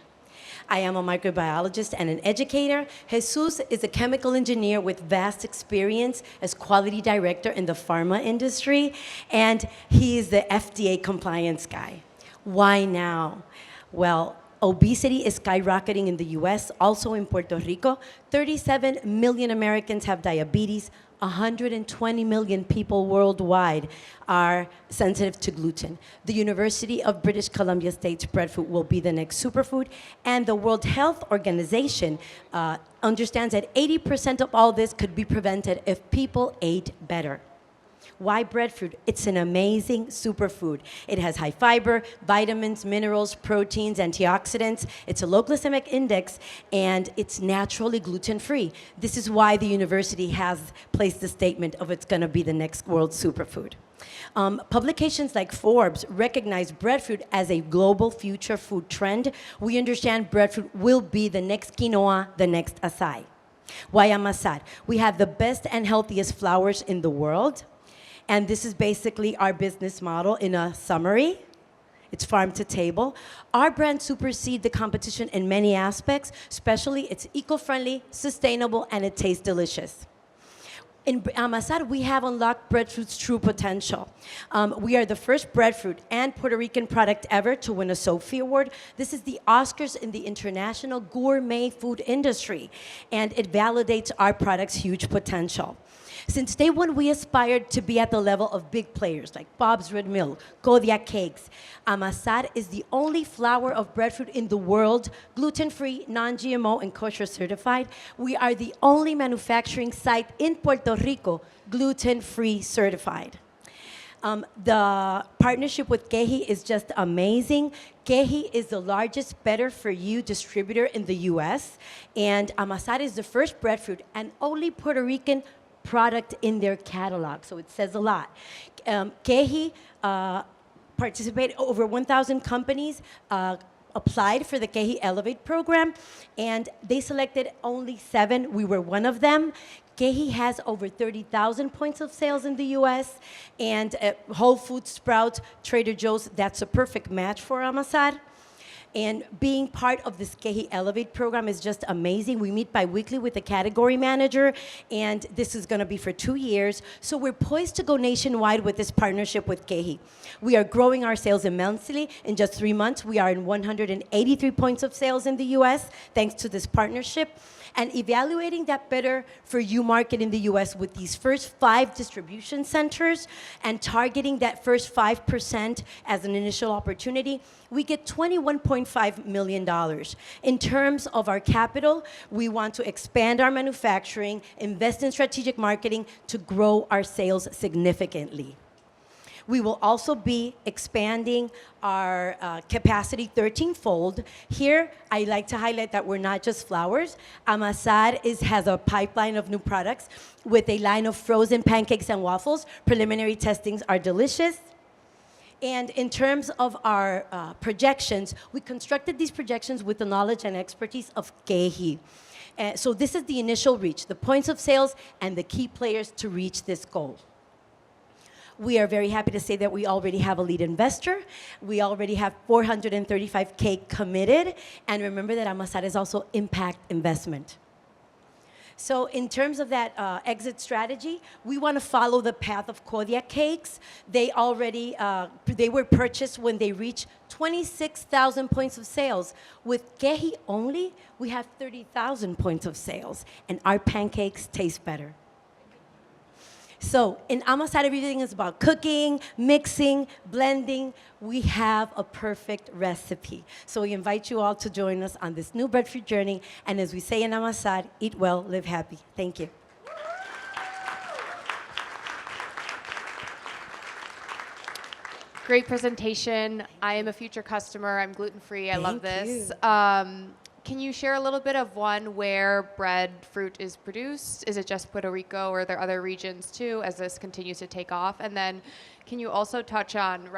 I am a microbiologist and an educator. Jesus is a chemical engineer with vast experience as quality director in the pharma industry, and he is the FDA compliance guy. Why now? Well, obesity is skyrocketing in the US, also in Puerto Rico. 37 million Americans have diabetes. 120 million people worldwide are sensitive to gluten. The University of British Columbia states breadfruit will be the next superfood, and the World Health Organization understands that 80% of all this could be prevented if people ate better. Why breadfruit? It's an amazing superfood. It has high fiber, vitamins, minerals, proteins, antioxidants. It's a low glycemic index, and it's naturally gluten-free. This is why the university has placed the statement of it's going to be the next world superfood. Publications like Forbes recognize breadfruit as a global future food trend. We understand breadfruit will be the next quinoa, the next acai. Why Amasar? We have the best and healthiest flours in the world. And this is basically our business model in a summary. It's farm to table. Our brand supersedes the competition in many aspects, especially it's eco-friendly, sustainable, and it tastes delicious. In Amasar, we have unlocked breadfruit's true potential. We are the first breadfruit and Puerto Rican product ever to win a Sophie Award. This is the Oscars in the international gourmet food industry, and it validates our product's huge potential. Since day one, we aspired to be at the level of big players like Bob's Red Mill, Kodiak Cakes. Amasar is the only flour of breadfruit in the world, gluten-free, non-GMO, and kosher certified. We are the only manufacturing site in Puerto Rico gluten-free certified. The partnership with Kehi is just amazing. Kehi is the largest Better For You distributor in the US, and Amasar is the first breadfruit and only Puerto Rican product in their catalog, so it says a lot. Kehi participated, over 1,000 companies applied for the Kehi Elevate program, and they selected only 7. We were one of them. Kehi has over 30,000 points of sales in the US, and Whole Foods, Sprouts, Trader Joe's, that's a perfect match for Amasar. And being part of this Kehi Elevate program is just amazing. We meet bi-weekly with the category manager, and this is gonna be for 2 years. So we're poised to go nationwide with this partnership with Kehi. We are growing our sales immensely. In just 3 months, we are in 183 points of sales in the US, thanks to this partnership. And evaluating that Better For You market in the US with these first 5 distribution centers and targeting that first 5% as an initial opportunity, we get $21.5 million. In terms of our capital, we want to expand our manufacturing, invest in strategic marketing to grow our sales significantly. We will also be expanding our capacity 13-fold. Here, I like to highlight that we're not just flours. Amasar has a pipeline of new products with a line of frozen pancakes and waffles. Preliminary testings are delicious. And in terms of our projections, we constructed these projections with the knowledge and expertise of Kehi. So this is the initial reach, the points of sales, and the key players to reach this goal. We are very happy to say that we already have a lead investor. We already have $435K committed. And remember that Amasar is also impact investment. So in terms of that exit strategy, we want to follow the path of Kodiak Cakes. They already, they were purchased when they reached 26,000 points of sales. With Kehi only, we have 30,000 points of sales, and our pancakes taste better. So in Amasar, everything is about cooking, mixing, blending. We have a perfect recipe. So we invite you all to join us on this new breadfruit journey. And as we say in Amasar, eat well, live happy. Thank you. Great presentation. I am a future customer. I'm gluten-free. I love Thank this. you. Can you share a little bit of where breadfruit is produced? Is it just Puerto Rico, or are there other regions too, as this continues to take off? And then can you also touch on,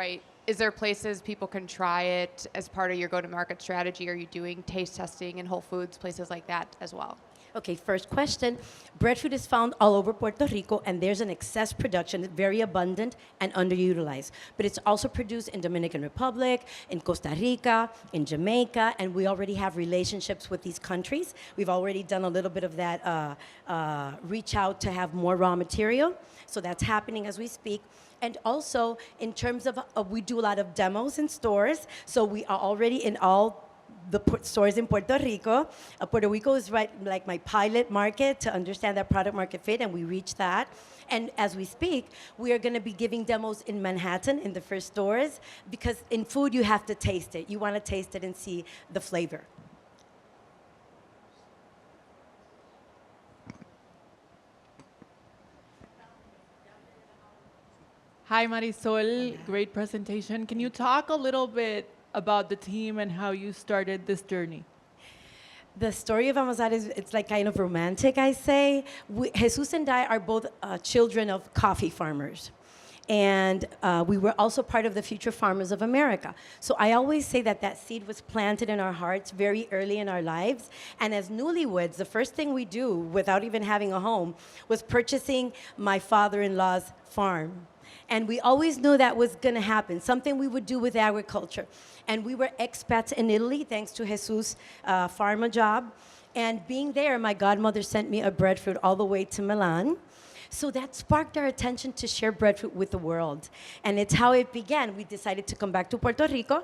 is there places people can try it as part of your go-to-market strategy? Are you doing taste testing in Whole Foods, places like that as well? Okay, first question. Breadfruit is found all over Puerto Rico, and there's an excess production, very abundant and underutilized. But it's also produced in Dominican Republic, in Costa Rica, in Jamaica, and we already have relationships with these countries. We've already done a little bit of that reach out to have more raw material. So that's happening as we speak. And also, in terms of, we do a lot of demos in stores. So we are already in all the stores in Puerto Rico. Puerto Rico is like my pilot market to understand that product market fit, and we reach that. And as we speak, we are going to be giving demos in Manhattan in the first stores, because in food you have to taste it. You want to taste it and see the flavor. Hi, Marisol. Great presentation. Can you talk a little bit about the team and how you started this journey? The story of Amasar it's like kind of romantic, I say. Jesus and I are both children of coffee farmers. And we were also part of the Future Farmers of America. So I always say that that seed was planted in our hearts very early in our lives. And as newlyweds, the first thing we do, without even having a home, was purchasing my father-in-law's farm. And we always knew that was going to happen, something we would do with agriculture. And we were expats in Italy, thanks to Jesus' pharma job. And being there, my godmother sent me a breadfruit all the way to Milan. So that sparked our attention to share breadfruit with the world. And it's how it began. We decided to come back to Puerto Rico,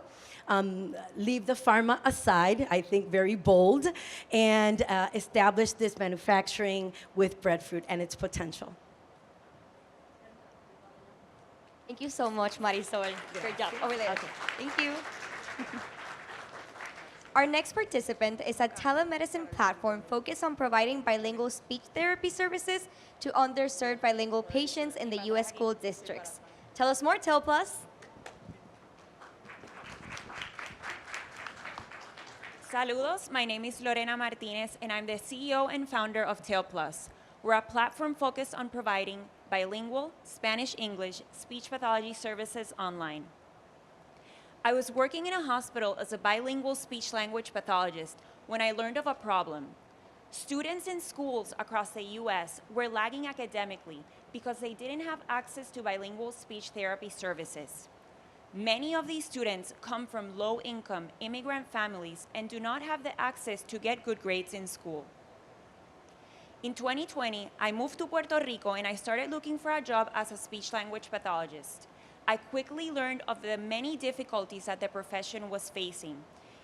leave the pharma aside, I think very bold, and establish this manufacturing with breadfruit and its potential. Thank you so much, Marisol. Great job. Over there. Okay. Thank you. Our next participant is a telemedicine platform focused on providing bilingual speech therapy services to underserved bilingual patients in the U.S. school districts. Tell us more, TelPlus. Saludos, my name is Lorena Martinez and I'm the CEO and founder of TelPlus. We're a platform focused on providing bilingual Spanish-English speech pathology services online. I was working in a hospital as a bilingual speech-language pathologist when I learned of a problem. Students in schools across the US were lagging academically because they didn't have access to bilingual speech therapy services. Many of these students come from low-income immigrant families and do not have the access to get good grades in school. In 2020, I moved to Puerto Rico and I started looking for a job as a speech-language pathologist. I quickly learned of the many difficulties that the profession was facing,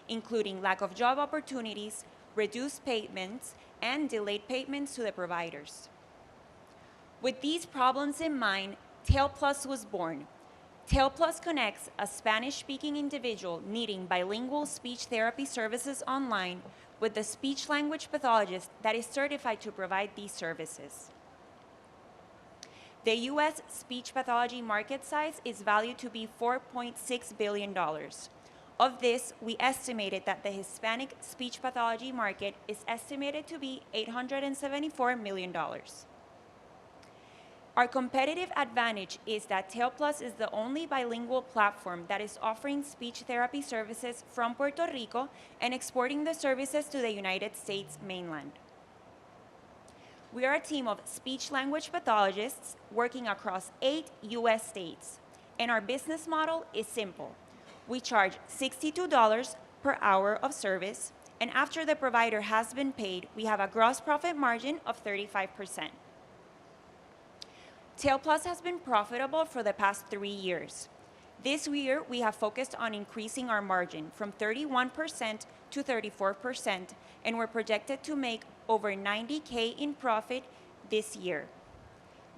including lack of job opportunities, reduced payments, and delayed payments to the providers. With these problems in mind, TelPlus was born. TelPlus connects a Spanish-speaking individual needing bilingual speech therapy services online with the speech-language pathologist that is certified to provide these services. The U.S. speech pathology market size is valued to be $4.6 billion. Of this, we estimated that the Hispanic speech pathology market is estimated to be $874 million. Our competitive advantage is that TelPlus is the only bilingual platform that is offering speech therapy services from Puerto Rico and exporting the services to the United States mainland. We are a team of speech-language pathologists working across 8 U.S. states, and our business model is simple. We charge $62 per hour of service, and after the provider has been paid, we have a gross profit margin of 35%. TelPlus has been profitable for the past 3 years. This year, we have focused on increasing our margin from 31% to 34%, and we're projected to make over $90K in profit this year.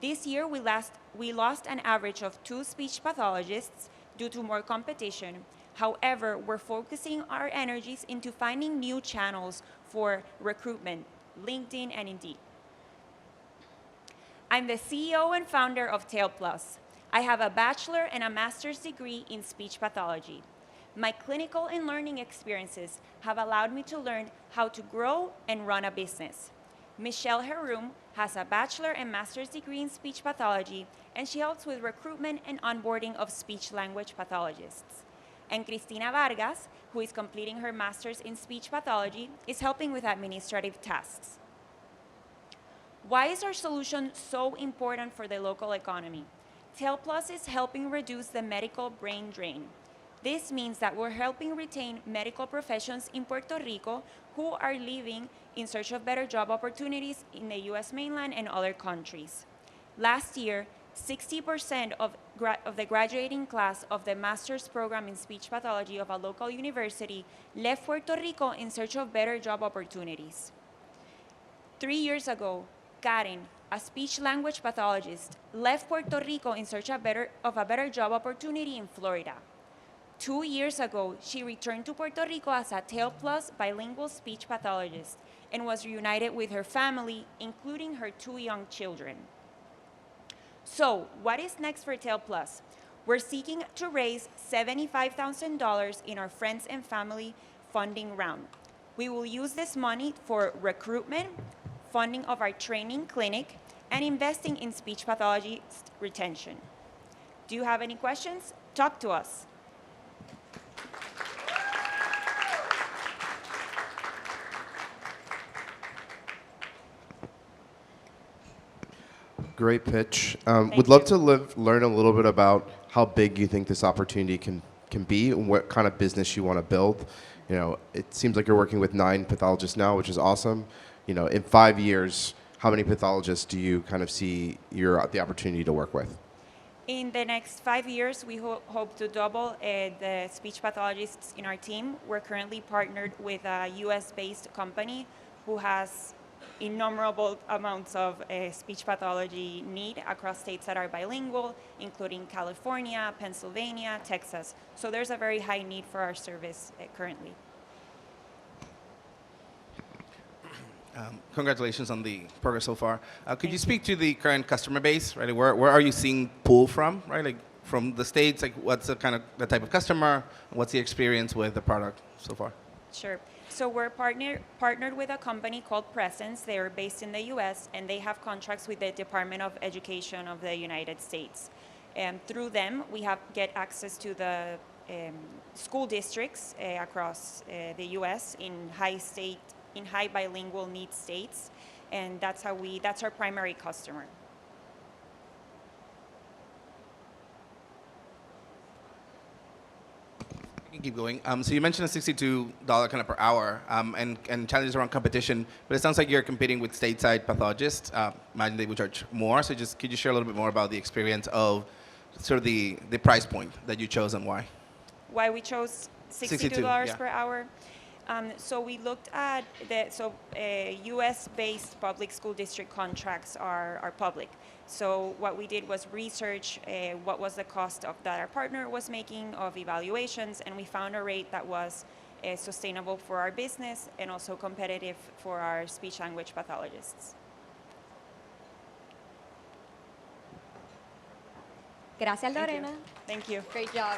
This year, we lost an average of 2 speech pathologists due to more competition. However, we're focusing our energies into finding new channels for recruitment, LinkedIn and Indeed. I'm the CEO and founder of TelPlus. I have a bachelor and a master's degree in speech pathology. My clinical and learning experiences have allowed me to learn how to grow and run a business. Michelle Herum has a bachelor and master's degree in speech pathology, and she helps with recruitment and onboarding of speech-language pathologists. And Cristina Vargas, who is completing her master's in speech pathology, is helping with administrative tasks. Why is our solution so important for the local economy? TelPlus is helping reduce the medical brain drain. This means that we're helping retain medical professions in Puerto Rico who are leaving in search of better job opportunities in the U.S. mainland and other countries. Last year, 60% of the graduating class of the master's program in speech pathology of a local university left Puerto Rico in search of better job opportunities. 3 years ago, Karen, a speech-language pathologist, left Puerto Rico in search of a better job opportunity in Florida. 2 years ago, she returned to Puerto Rico as a TelPlus bilingual speech pathologist and was reunited with her family, including her 2 young children. So, what is next for TelPlus? We're seeking to raise $75,000 in our friends and family funding round. We will use this money for recruitment, funding of our training clinic, and investing in speech pathology retention. Do you have any questions? Talk to us. Great pitch. Thank Would love you. to learn a little bit about how big you think this opportunity can be and what kind of business you want to build. You know, it seems like you're working with 9 pathologists now, which is awesome. You know, in 5 years, how many pathologists do you kind of see the opportunity to work with? In the next 5 years, we hope to double the speech pathologists in our team. We're currently partnered with a US-based company who has innumerable amounts of speech pathology need across states that are bilingual, including California, Pennsylvania, Texas. So there's a very high need for our service currently. Congratulations on the progress so far. Could you speak to the current customer base, right? Where are you seeing pull from, right? Like from the States, like what's the type of customer? What's the experience with the product so far? Sure. So we're partnered with a company called Presence. They are based in the US and they have contracts with the Department of Education of the United States. And through them, we get access to the school districts across the US in high bilingual need states, and that's our primary customer. You can keep going. So you mentioned a $62 kind of per hour and challenges around competition, but it sounds like you're competing with stateside pathologists. Imagine they would charge more. So just could you share a little bit more about the experience of sort of the price point that you chose and why? Why we chose $62 yeah. per hour? So we looked at US-based public school district contracts are public. So what we did was research what was the cost that our partner was making of evaluations, and we found a rate that was sustainable for our business and also competitive for our speech language pathologists. Gracias, Lorena. Thank you. Great job.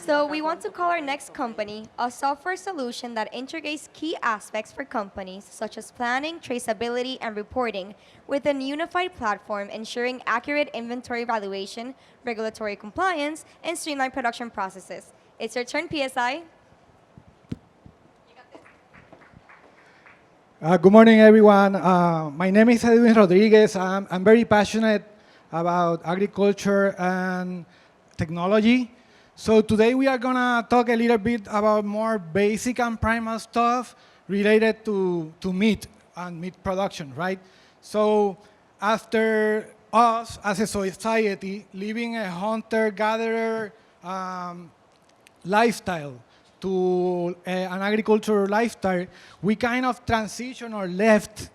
So we want to call our next company a software solution that integrates key aspects for companies such as planning, traceability, and reporting with a unified platform ensuring accurate inventory valuation, regulatory compliance, and streamlined production processes. It's your turn, PSI. Good morning, everyone. My name is Edwin Rodriguez. I'm very passionate about agriculture and technology. So today we are going to talk a little bit about more basic and primal stuff related to meat and meat production, right? So after us as a society living a hunter-gatherer lifestyle to an agricultural lifestyle, we kind of transition or left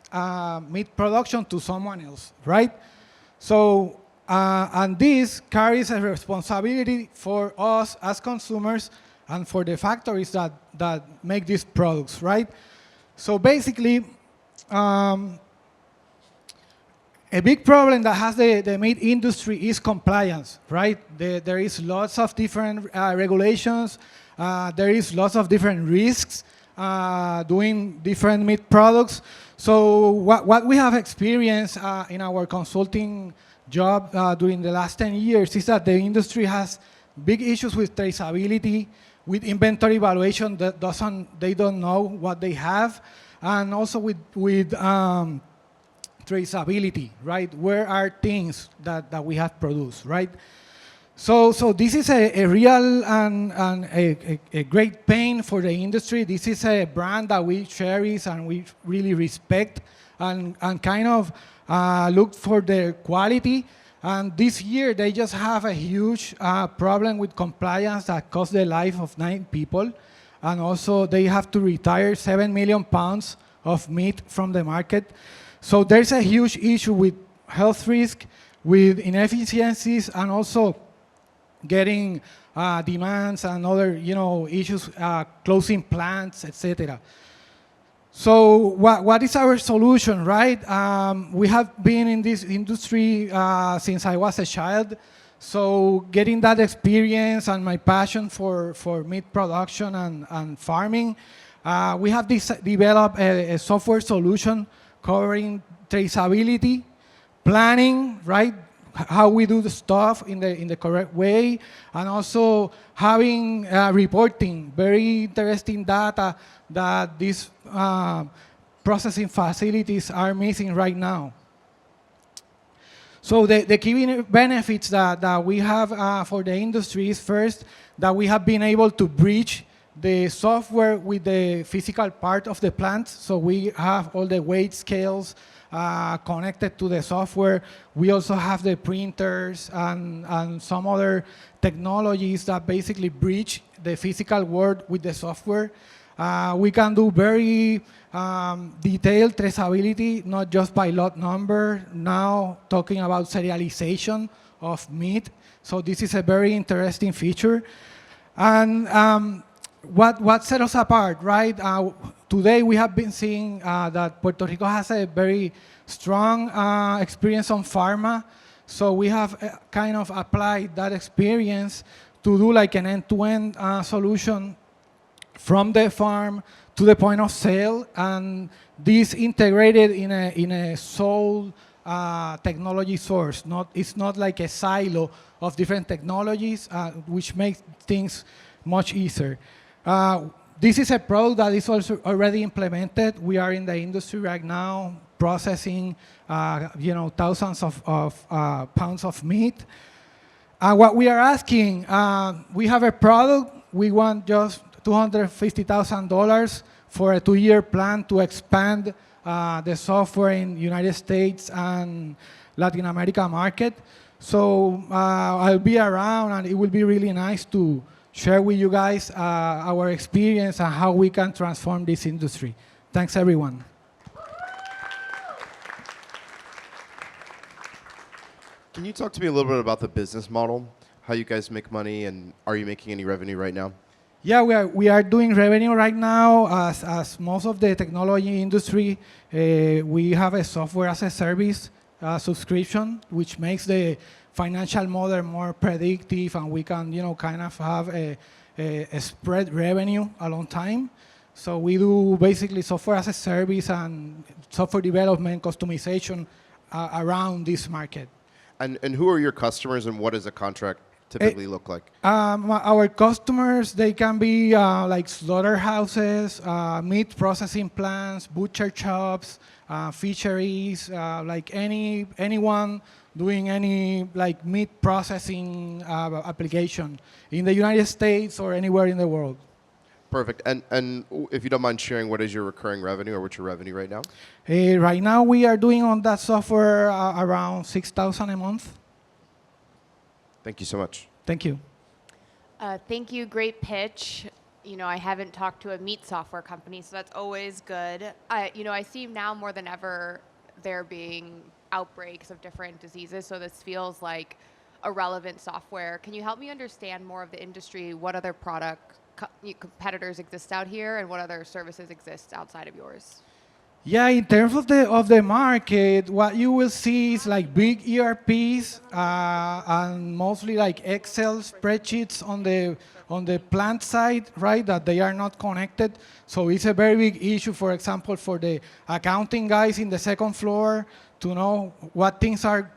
meat production to someone else, right? So, and this carries a responsibility for us as consumers and for the factories that make these products, right? So basically, a big problem that has the meat industry is compliance, right? There is lots of different regulations. There is lots of different risks doing different meat products. So what we have experienced in our consulting job during the last 10 years is that the industry has big issues with traceability, with inventory valuation that they don't know what they have, and also with traceability, right? Where are things that we have produced, right? So this is a real and a great pain for the industry. This is a brand that we cherish and we really respect and kind of look for their quality. And this year, they just have a huge problem with compliance that cost the life of 9 people. And also, they have to retire 7 million pounds of meat from the market. So there's a huge issue with health risk, with inefficiencies, and also getting demands and other issues, closing plants, etc. So what is our solution, right? We have been in this industry since I was a child. So getting that experience and my passion for meat production and farming, we have developed a software solution covering traceability, planning, right? How we do the stuff in the correct way, and also having reporting, very interesting data that these processing facilities are missing right now. So the key benefits that we have for the industry is first, that we have been able to bridge the software with the physical part of the plant. So we have all the weight scales connected to the software. We also have the printers and some other technologies that basically bridge the physical world with the software. We can do very detailed traceability, not just by lot number, now talking about serialization of meat. So this is a very interesting feature. And what set us apart, right? Today we have been seeing that Puerto Rico has a very strong experience on pharma. So we have kind of applied that experience to do like an end-to-end solution from the farm to the point of sale, and this integrated in a sole technology source. It's not like a silo of different technologies, which makes things much easier. This is a product that is also already implemented. We are in the industry right now processing, thousands of pounds of meat. What we are asking, we have a product. We want just $250,000 for a 2-year plan to expand the software in United States and Latin America market. So I'll be around, and it will be really nice to share with you guys our experience and how we can transform this industry. Thanks, everyone. Can you talk to me a little bit about the business model, how you guys make money, and are you making any revenue right now? Yeah, we are doing revenue right now. As most of the technology industry, we have a software as a service subscription, which makes the financial model more predictive, and we can, kind of have a spread revenue a long time. So we do basically software as a service and software development, customization around this market. And who are your customers, and what does a contract typically look like? Our customers, they can be like slaughterhouses, meat processing plants, butcher shops, fisheries, like anyone doing any like meat processing application in the United States or anywhere in the world. Perfect. And if you don't mind sharing, what is your recurring revenue, or what's your revenue right now? Right now, we are doing on that software around $6,000 a month. Thank you so much. Thank you. Thank you. Great pitch. I haven't talked to a meat software company, so that's always good. I see now more than ever there being outbreaks of different diseases, so this feels like a relevant software. Can you help me understand more of the industry? What other competitors exist out here, and what other services exist outside of yours? Yeah, in terms of the market, what you will see is like big ERPs and mostly like Excel spreadsheets on the plant side, right? That they are not connected. So it's a very big issue, for example, for the accounting guys in the second floor to know what things are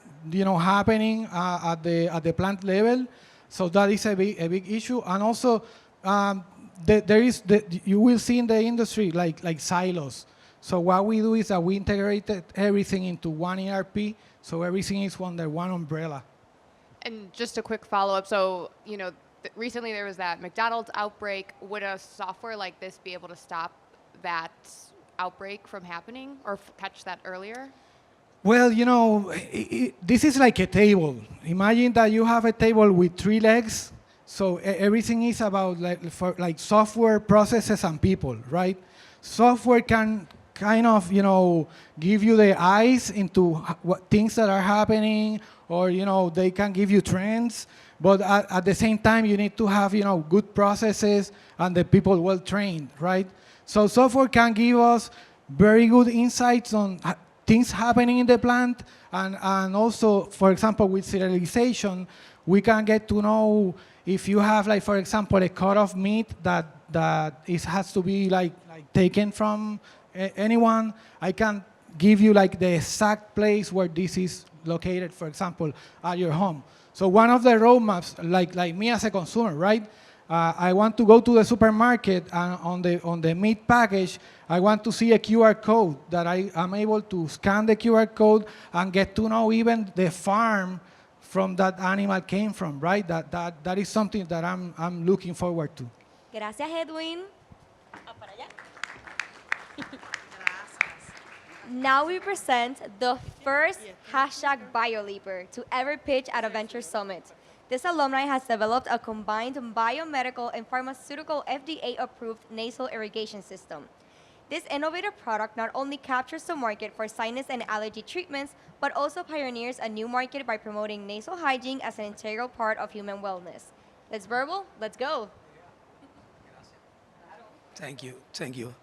happening at the plant level. So that is a big issue, and also you will see in the industry like silos. So what we do is that we integrated everything into one ERP, so everything is under one umbrella. And just a quick follow-up. So, recently there was that McDonald's outbreak. Would a software like this be able to stop that outbreak from happening or catch that earlier? Well, this is like a table. Imagine that you have a table with 3 legs. So everything is about like software, processes, and people, right? Software can kind of, give you the eyes into what things that are happening, or, they can give you trends. But at the same time, you need to have, good processes and the people well trained, right? So software can give us very good insights on things happening in the plant. And also, for example, with serialization, we can get to know if you have, like, for example, a cut of meat that has to be like taken from anyone. I can give you like the exact place where this is located, for example, at your home. So one of the roadmaps, like me as a consumer, right? I want to go to the supermarket, and on the meat package, I want to see a QR code that I am able to scan the QR code and get to know even the farm from that animal came from, right? That is something that I'm looking forward to. Gracias, Edwin. Now we present the first hashtag BioLeaper to ever pitch at a Venture Summit. This alumni has developed a combined biomedical and pharmaceutical FDA-approved nasal irrigation system. This innovative product not only captures the market for sinus and allergy treatments, but also pioneers a new market by promoting nasal hygiene as an integral part of human wellness. Let's verbal, let's go. Thank you. Thank you.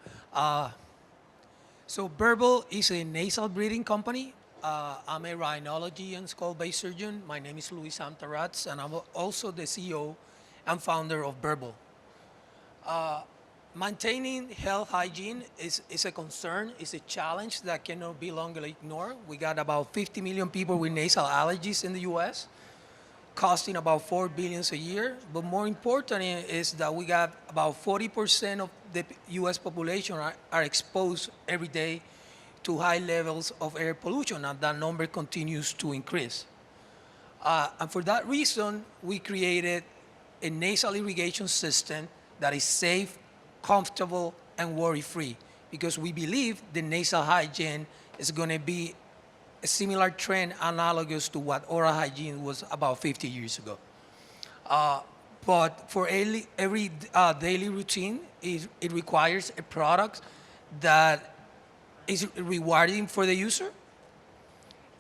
So Burble is a nasal breathing company. I'm a rhinology and skull-based surgeon. My name is Luis Amtaratz, and I'm also the CEO and founder of Burble. Maintaining health hygiene is a concern, is a challenge that cannot be longer ignored. We got about 50 million people with nasal allergies in the US, costing about $4 billion a year. But more important is that we got about 40% of the US population are exposed every day to high levels of air pollution, and that number continues to increase. And for that reason, we created a nasal irrigation system that is safe, comfortable, and worry-free, because we believe the nasal hygiene is going to be a similar trend analogous to what oral hygiene was about 50 years ago. But for every daily routine, it requires a product that is rewarding for the user.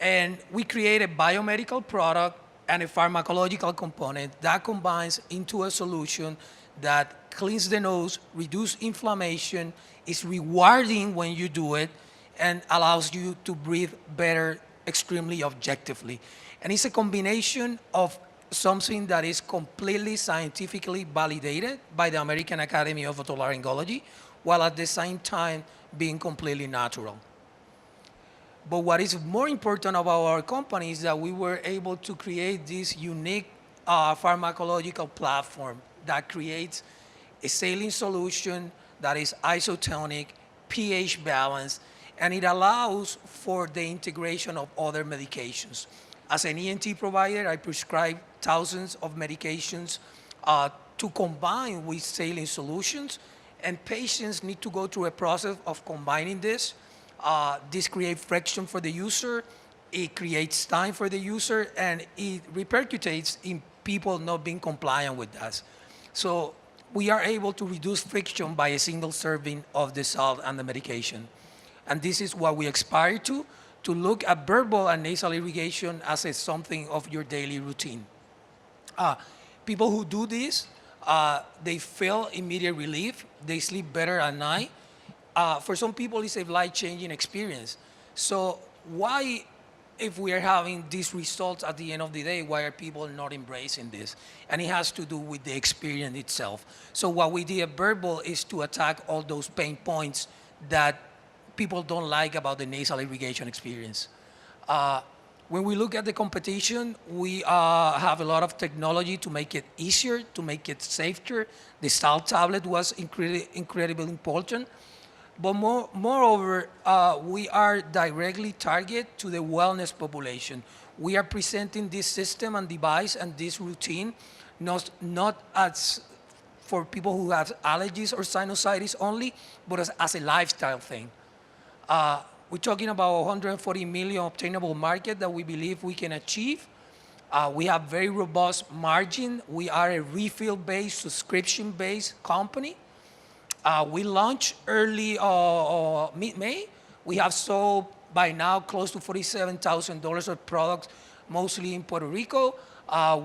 And we create a biomedical product and a pharmacological component that combines into a solution that cleans the nose, reduces inflammation, is rewarding when you do it, and allows you to breathe better extremely objectively. And it's a combination of something that is completely scientifically validated by the American Academy of Otolaryngology, while at the same time being completely natural. But what is more important about our company is that we were able to create this unique pharmacological platform that creates a saline solution that is isotonic, pH balanced, and it allows for the integration of other medications. As an ENT provider, I prescribe thousands of medications to combine with saline solutions, and patients need to go through a process of combining this. This creates friction for the user, it creates time for the user, and it repercutates in people not being compliant with that. So we are able to reduce friction by a single serving of the salt and the medication. And this is what we aspire to look at verbal and nasal irrigation as something of your daily routine. People who do this, they feel immediate relief, they sleep better at night. For some people, it's a life-changing experience. So why, if we are having these results at the end of the day, why are people not embracing this? And it has to do with the experience itself. So what we did at Verbal is to attack all those pain points that people don't like about the nasal irrigation experience. When we look at the competition, we have a lot of technology to make it easier, to make it safer. The salt tablet was incredibly important. But moreover, we are directly targeted to the wellness population. We are presenting this system and device and this routine not as for people who have allergies or sinusitis only, but as a lifestyle thing. We're talking about 140 million obtainable market that we believe we can achieve. We have very robust margin. We are a refill-based, subscription-based company. We launched early mid-May. We have sold by now close to $47,000 of products, mostly in Puerto Rico.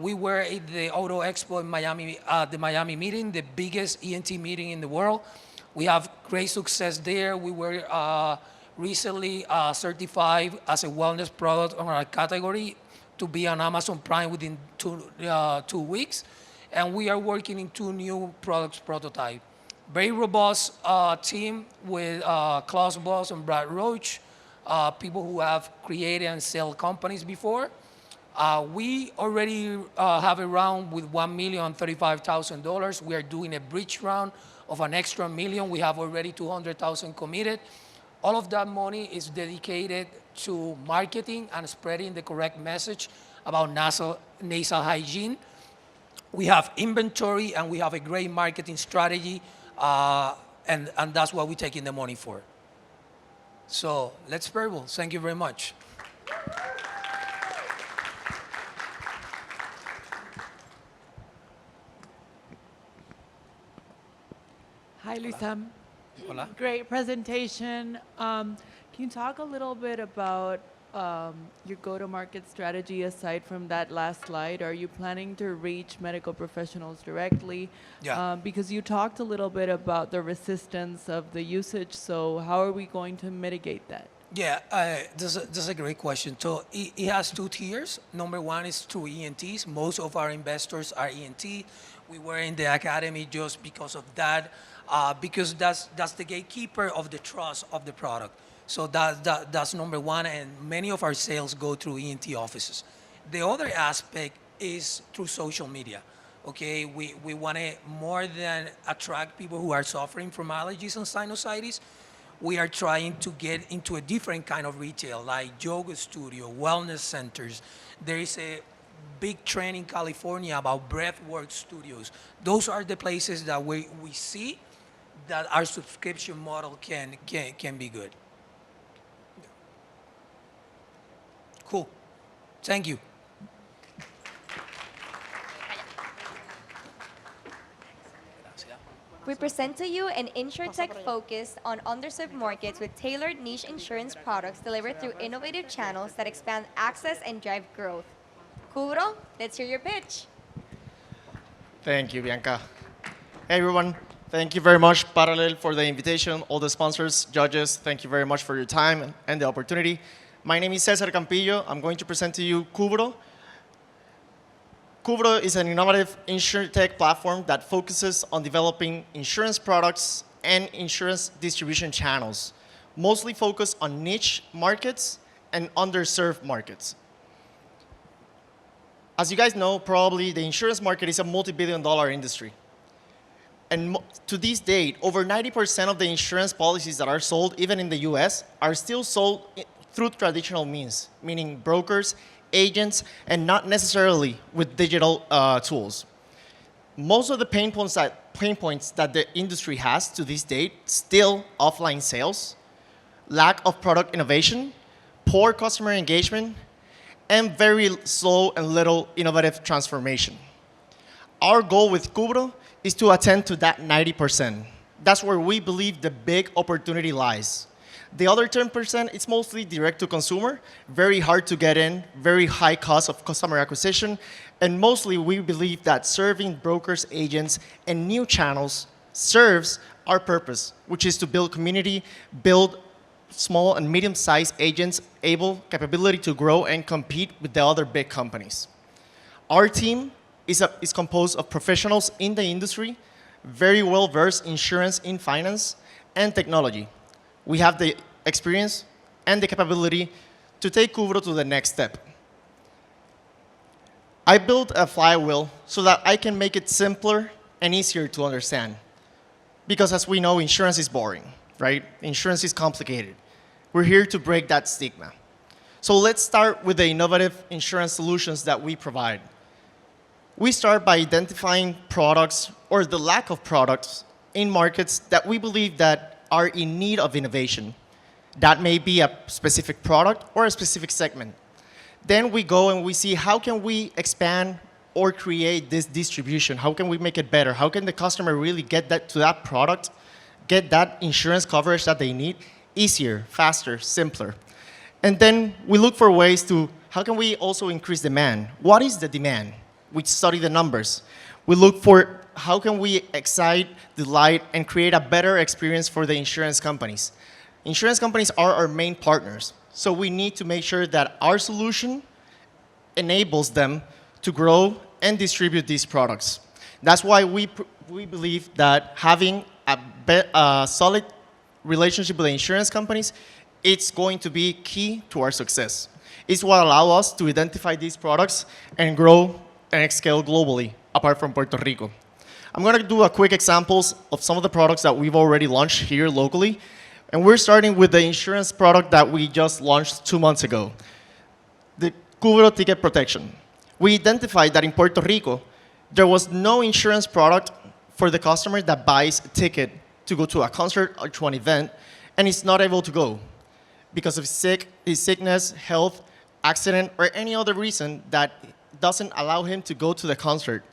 We were at the Auto Expo in Miami, the Miami meeting, the biggest ENT meeting in the world. We have great success there. We were recently certified as a wellness product on our category to be on Amazon Prime within 2 weeks. And we are working in 2 new products prototype. Very robust team with Klaus Boss and Brad Roach, people who have created and sell companies before. We already have a round with $1,035,000. We are doing a bridge round of an extra $1 million. We have already $200,000 committed. All of that money is dedicated to marketing and spreading the correct message about nasal hygiene. We have inventory and we have a great marketing strategy, and that's what we're taking the money for. So let's verbal. Thank you very much. Hi, Luisam. Hola. Great presentation. Can you talk a little bit about your go-to-market strategy aside from that last slide? Are you planning to reach medical professionals directly? Yeah. Because you talked a little bit about the resistance of the usage, so how are we going to mitigate that? Yeah, this is a great question. So it has two tiers. Number one is through ENTs. Most of our investors are ENT. We were in the academy just because of that, because that's the gatekeeper of the trust of the product. So that's number one, and many of our sales go through ENT offices. The other aspect is through social media. Okay, we want to more than attract people who are suffering from allergies and sinusitis. We are trying to get into a different kind of retail, like yoga studio, wellness centers. There is a big trend in California about breathwork studios. Those are the places that we see that our subscription model can be good. Cool. Thank you. We present to you an insurtech focused on underserved markets with tailored niche insurance products delivered through innovative channels that expand access and drive growth. Kuro, let's hear your pitch. Thank you, Bianca. Hey, everyone. Thank you very much, Parallel, for the invitation. All the sponsors, judges, thank you very much for your time and the opportunity. My name is Cesar Campillo. I'm going to present to you Cubro. Cubro is an innovative insurtech platform that focuses on developing insurance products and insurance distribution channels, mostly focused on niche markets and underserved markets. As you guys know, probably the insurance market is a multi-billion-dollar industry. And to this date, over 90% of the insurance policies that are sold, even in the US, are still sold through traditional means, meaning brokers, agents, and not necessarily with digital tools. Most of the pain points that the industry has to this date, still offline sales, lack of product innovation, poor customer engagement, and very slow and little innovative transformation. Our goal with Cubro is to attend to that 90%. That's where we believe the big opportunity lies. The other 10%, it's mostly direct to consumer, very hard to get in, very high cost of customer acquisition, and mostly we believe that serving brokers, agents, and new channels serves our purpose, which is to build community, build small and medium-sized agents able capability to grow and compete with the other big companies. Our team is composed of professionals in the industry, very well-versed in insurance, in finance, and technology. We have the experience and the capability to take Cubro to the next step. I built a flywheel so that I can make it simpler and easier to understand. Because as we know, insurance is boring, right? Insurance is complicated. We're here to break that stigma. So let's start with the innovative insurance solutions that we provide. We start by identifying products or the lack of products in markets that we believe that are in need of innovation. That may be a specific product or a specific segment. Then we go and we see how can we expand or create this distribution? How can we make it better? How can the customer really get that to that product, get that insurance coverage that they need easier, faster, simpler? And then we look for ways to, how can we also increase demand? What is the demand? We study the numbers. We look for how can we excite, delight, and create a better experience for the insurance companies. Insurance companies are our main partners, so we need to make sure that our solution enables them to grow and distribute these products. That's why we believe that having a solid relationship with the insurance companies, it's going to be key to our success. It's what allows us to identify these products and grow and scale globally, apart from Puerto Rico. I'm going to do a quick examples of some of the products that we've already launched here locally. And we're starting with the insurance product that we just launched 2 months ago, the Cubro Ticket Protection. We identified that in Puerto Rico, There was no insurance product for the customer that buys a ticket to go to a concert or to an event and is not able to go because of his sickness, health, accident, or any other reason that doesn't allow him to go to the concert.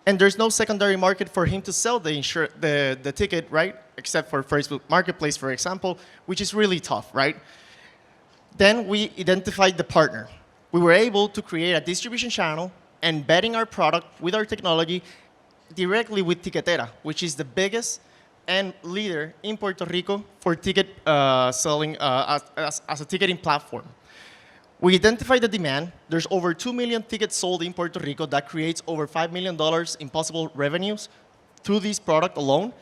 And there's no secondary market for him to sell the ticket, right? Except for Facebook Marketplace, for example, which is really tough, right? Then we identified the partner. We were able to create a distribution channel embedding our product with our technology directly with Tiquetera, which is the biggest and leader in Puerto Rico for ticket selling as a ticketing platform. We identified the demand. There's over 2 million tickets sold in Puerto Rico. That creates over $5 million in possible revenues through this product alone.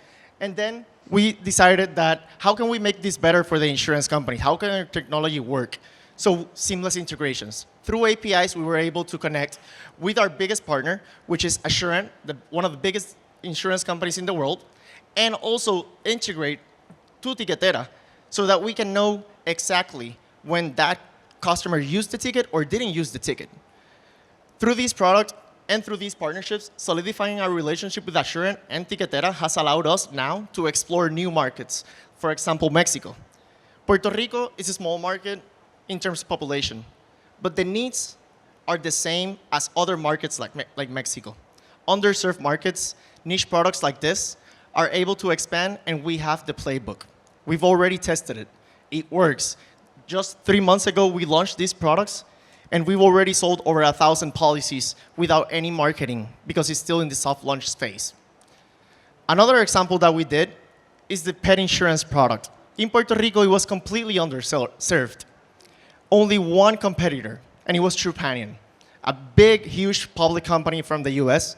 And then we decided that how can we make this better for the insurance company? How can our technology work? So seamless integrations. Through APIs, we were able to connect with our biggest partner, which is Assurant, one of the biggest insurance companies in the world, and also integrate to Tiquetera so that we can know exactly when that customer used the ticket or didn't use the ticket. Through this product and through these partnerships, solidifying our relationship with Assurant and Tiquetera has allowed us now to explore new markets. For example, Mexico. Puerto Rico is a small market in terms of population, but the needs are the same as other markets like Mexico. Underserved markets, niche products like this are able to expand, and we have the playbook. We've already tested it. It works. Just 3 months ago, we launched these products, and we've already sold over 1,000 policies without any marketing because it's still in the soft launch phase. Another example that we did is the pet insurance product. In Puerto Rico, it was completely underserved. Only one competitor, and it was Trupanion, a big, huge public company from the US,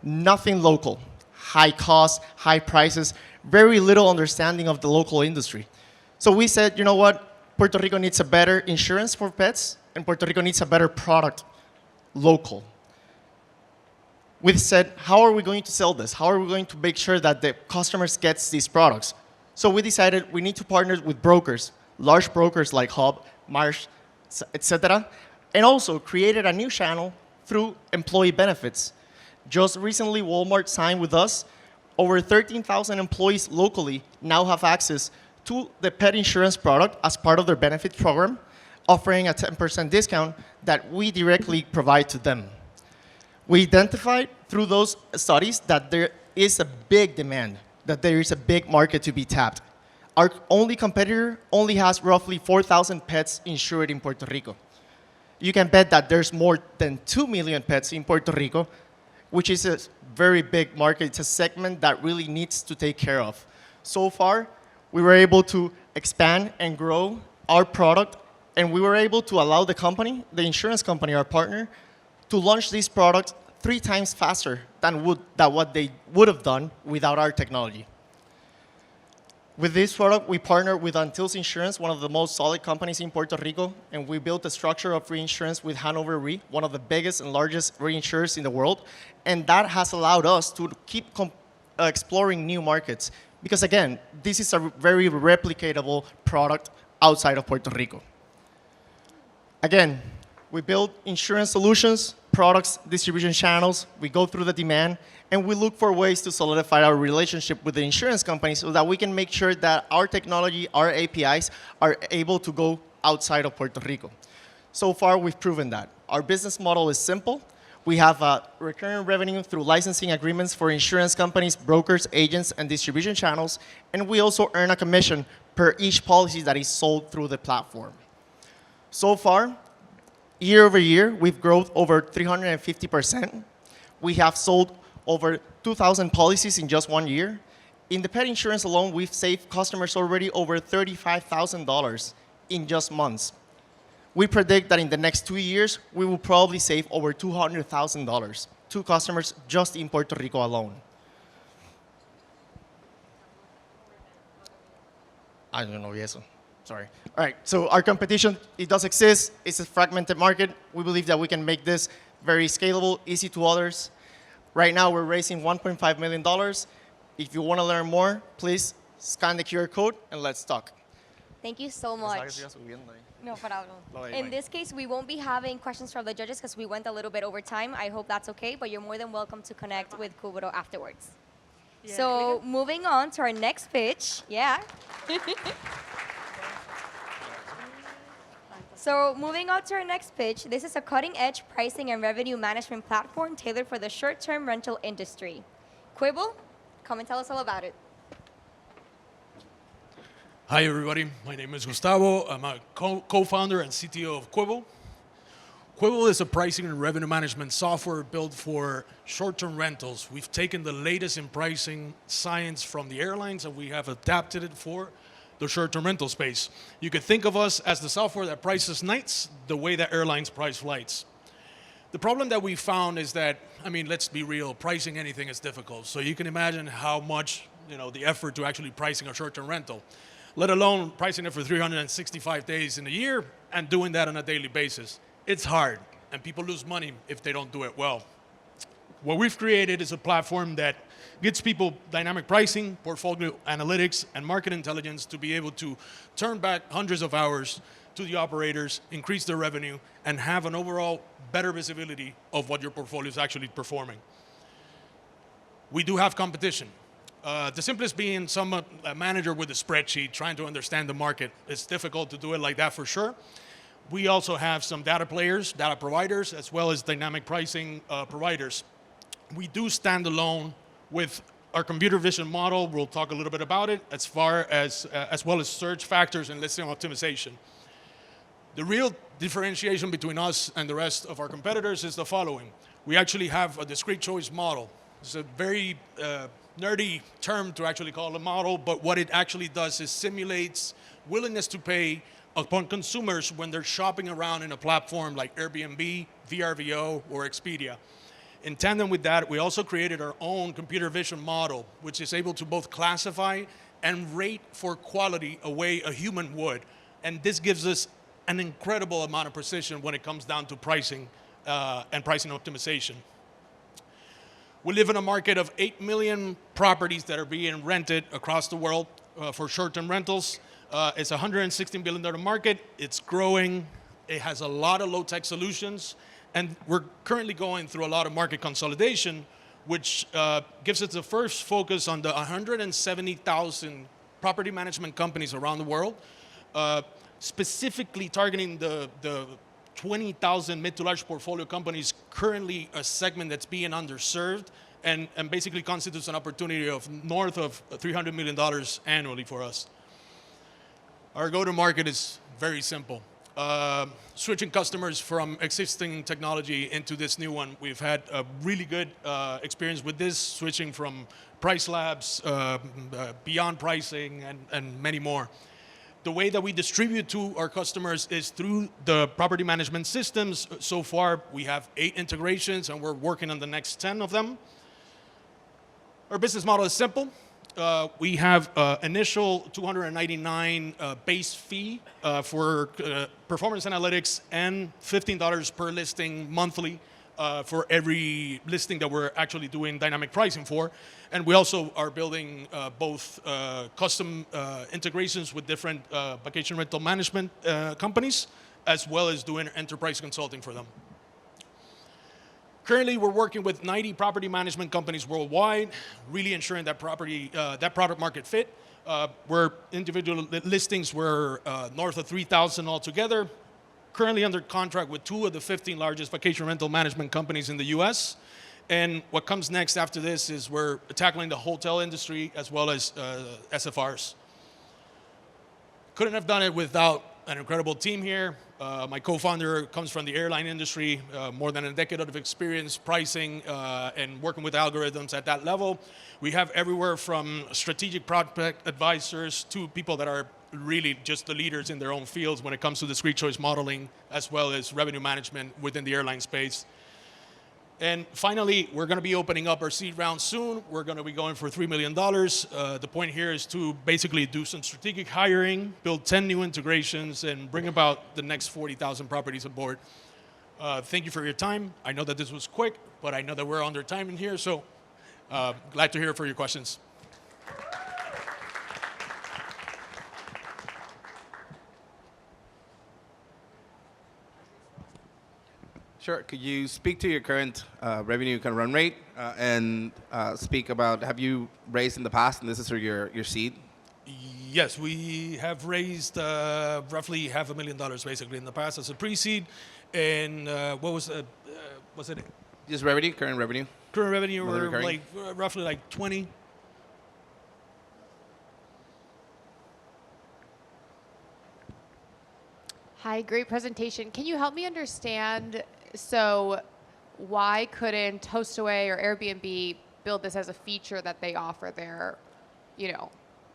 nothing local, high cost, high prices, very little understanding of the local industry. So we said, you know what? Puerto Rico needs a better insurance for pets, and Puerto Rico needs a better product, local. We said, how are we going to sell this? How are we going to make sure that the customers get these products? So we decided we need to partner with brokers, large brokers like Hub, Marsh, etc., and also created a new channel through employee benefits. Just recently, Walmart signed with us. Over 13,000 employees locally now have access to the pet insurance product as part of their benefit program, offering a 10% discount that we directly provide to them. We identified through those studies that there is a big demand, that there is a big market to be tapped. Our only competitor only has roughly 4,000 pets insured in Puerto Rico. You can bet that there's more than 2 million pets in Puerto Rico, which is a very big market. It's a segment that really needs to take care of. So far, we were able to expand and grow our product, and we were able to allow the company, the insurance company, our partner, to launch these products 3 times faster than what they would have done without our technology. With this product, we partnered with Antilles Insurance, one of the most solid companies in Puerto Rico, and we built a structure of reinsurance with Hanover Re, one of the biggest and largest reinsurers in the world, and that has allowed us to keep exploring new markets. Because again, this is a very replicatable product outside of Puerto Rico. Again, we build insurance solutions, products, distribution channels, we go through the demand, and we look for ways to solidify our relationship with the insurance companies so that we can make sure that our technology, our APIs, are able to go outside of Puerto Rico. So far, we've proven that. Our business model is simple. We have recurring revenue through licensing agreements for insurance companies, brokers, agents, and distribution channels, and we also earn a commission per each policy that is sold through the platform. So far, year over year, we've grown over 350%. We have sold over 2,000 policies in just 1 year. In the pet insurance alone, we've saved customers already over $35,000 in just months. We predict that in the next 2 years, we will probably save over $200,000 to customers just in Puerto Rico alone. I don't know eso. Sorry. All right, so our competition, it does exist. It's a fragmented market. We believe that we can make this very scalable, easy to others. Right now, we're raising $1.5 million. If you want to learn more, please scan the QR code and let's talk. Thank you so much. No problem. In this case, we won't be having questions from the judges because we went a little bit over time. I hope that's okay, but you're more than welcome to connect with Kuburo afterwards. Yeah. So moving on to our next pitch. Yeah. So moving on to our next pitch, this is a cutting-edge pricing and revenue management platform tailored for the short-term rental industry. Quibble, come and tell us all about it. Hi, everybody. My name is Gustavo. I'm a co-founder and CTO of Quibble. Quibble is a pricing and revenue management software built for short-term rentals. We've taken the latest in pricing science from the airlines, and we have adapted it for the short-term rental space. You could think of us as the software that prices nights the way that airlines price flights. The problem that we found is that, I mean, let's be real, pricing anything is difficult. So you can imagine how much, the effort to actually pricing a short-term rental, let alone pricing it for 365 days in a year and doing that on a daily basis. It's hard, and people lose money if they don't do it well. What we've created is a platform that gives people dynamic pricing, portfolio analytics, and market intelligence to be able to turn back hundreds of hours to the operators, increase their revenue, and have an overall better visibility of what your portfolio is actually performing. We do have competition. The simplest being a manager with a spreadsheet trying to understand the market. It's difficult to do it like that for sure. We also have some data players, data providers, as well as dynamic pricing providers. We do stand alone with our computer vision model. We'll talk a little bit about it, as well as search factors and listing optimization. The real differentiation between us and the rest of our competitors is the following. We actually have a discrete choice model. It's a very nerdy term to actually call a model, but what it actually does is simulates willingness to pay upon consumers when they're shopping around in a platform like Airbnb, VRBO, or Expedia. In tandem with that, we also created our own computer vision model, which is able to both classify and rate for quality a way a human would. And this gives us an incredible amount of precision when it comes down to pricing and pricing optimization. We live in a market of 8 million properties that are being rented across the world for short-term rentals. It's a $116 billion market. It's growing. It has a lot of low-tech solutions. And we're currently going through a lot of market consolidation, which gives us the first focus on the 170,000 property management companies around the world, specifically targeting the 20,000 mid to large portfolio companies, currently a segment that's being underserved and basically constitutes an opportunity of north of $300 million annually for us. Our go-to-market is very simple. Switching customers from existing technology into this new one. We've had a really good experience with this, switching from price labs, beyond pricing, and many more. The way that we distribute to our customers is through the property management systems. So far, we have 8 integrations, and we're working on the next 10 of them. Our business model is simple. We have initial $299 base fee for performance analytics and $15 per listing monthly for every listing that we're actually doing dynamic pricing for. And we also are building both custom integrations with different vacation rental management companies, as well as doing enterprise consulting for them. Currently, we're working with 90 property management companies worldwide, really ensuring that that product market fit. We're individual listings were north of 3,000 altogether. Currently under contract with 2 of the 15 largest vacation rental management companies in the US. And what comes next after this is we're tackling the hotel industry as well as SFRs. Couldn't have done it without an incredible team here. My co-founder comes from the airline industry, more than a decade of experience pricing and working with algorithms at that level. We have everywhere from strategic product advisors to people that are really just the leaders in their own fields when it comes to discrete choice modeling, as well as revenue management within the airline space. And finally, we're going to be opening up our seed round soon. We're going to be going for $3 million. The point here is to basically do some strategic hiring, build 10 new integrations, and bring about the next 40,000 properties aboard. Thank you for your time. I know that this was quick, but I know that we're under time in here, so glad to hear for your questions. Sure. Could you speak to your current revenue kind of run rate and speak about, have you raised in the past and this is your seed? Yes, we have raised roughly $500,000 basically in the past as a pre-seed. And what was it? Just revenue, current revenue? Current revenue, we're Recurring? like roughly like 20. Hi, great presentation. Can you help me understand, so why couldn't HostAway or Airbnb build this as a feature that they offer their,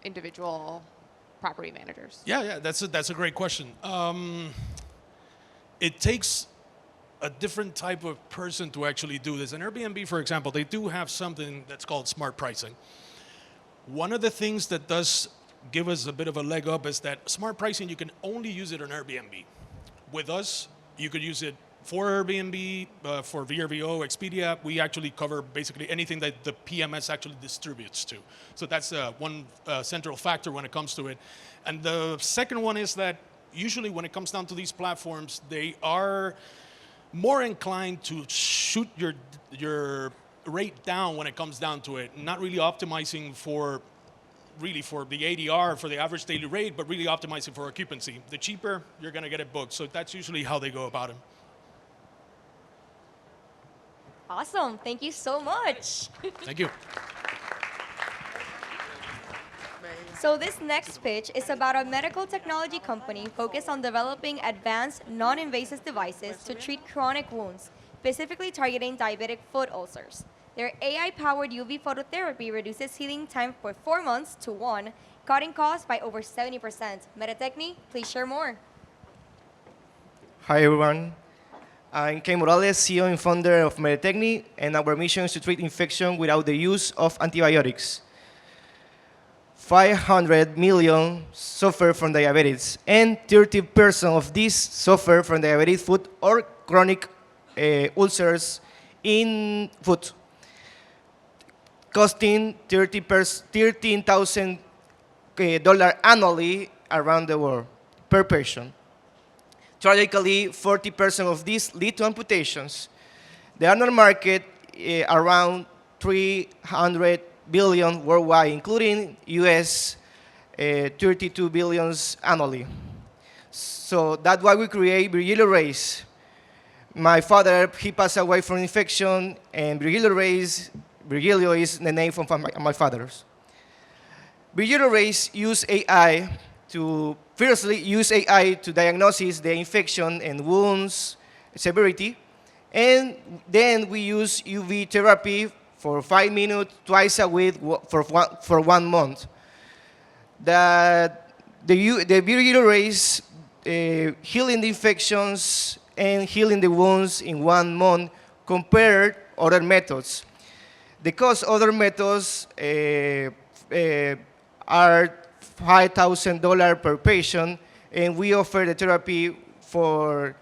individual property managers? Yeah, that's a great question. It takes a different type of person to actually do this. In Airbnb, for example, they do have something that's called smart pricing. One of the things that does give us a bit of a leg up is that smart pricing, you can only use it on Airbnb. With us, you could use it for Airbnb, for VRBO, Expedia. We actually cover basically anything that the PMS actually distributes to. So that's one central factor when it comes to it. And the second one is that usually when it comes down to these platforms, they are more inclined to shoot your rate down when it comes down to it, not really optimizing for the ADR, for the average daily rate, but really optimizing for occupancy. The cheaper, you're going to get it booked. So that's usually how they go about it. Awesome. Thank you so much. Thank you. So this next pitch is about a medical technology company focused on developing advanced, non-invasive devices to treat chronic wounds, specifically targeting diabetic foot ulcers. Their AI-powered UV phototherapy reduces healing time for 4 months to 1, cutting costs by over 70%. Metatechni, please share more. Hi everyone, I'm Ken Morales, CEO and founder of Metatechni, and our mission is to treat infection without the use of antibiotics. 500 million suffer from diabetes, and 30% of these suffer from diabetic foot or chronic ulcers in foot, costing $13,000 annually around the world per patient. Tragically, 40% of these lead to amputations. The annual market around 300 billion worldwide, including US 32 billions annually. So that's why we create Virgilio Race. My father, he passed away from infection, and Virgilio is the name from my father's. Virgilio Race use AI to diagnose the infection and wounds severity, and then we use UV therapy for 5 minutes twice a week for 1 month. The Virgilio Race healing the infections and healing the wounds in 1 month compared other methods. The cost other methods are $5,000 per patient, and we offer the therapy for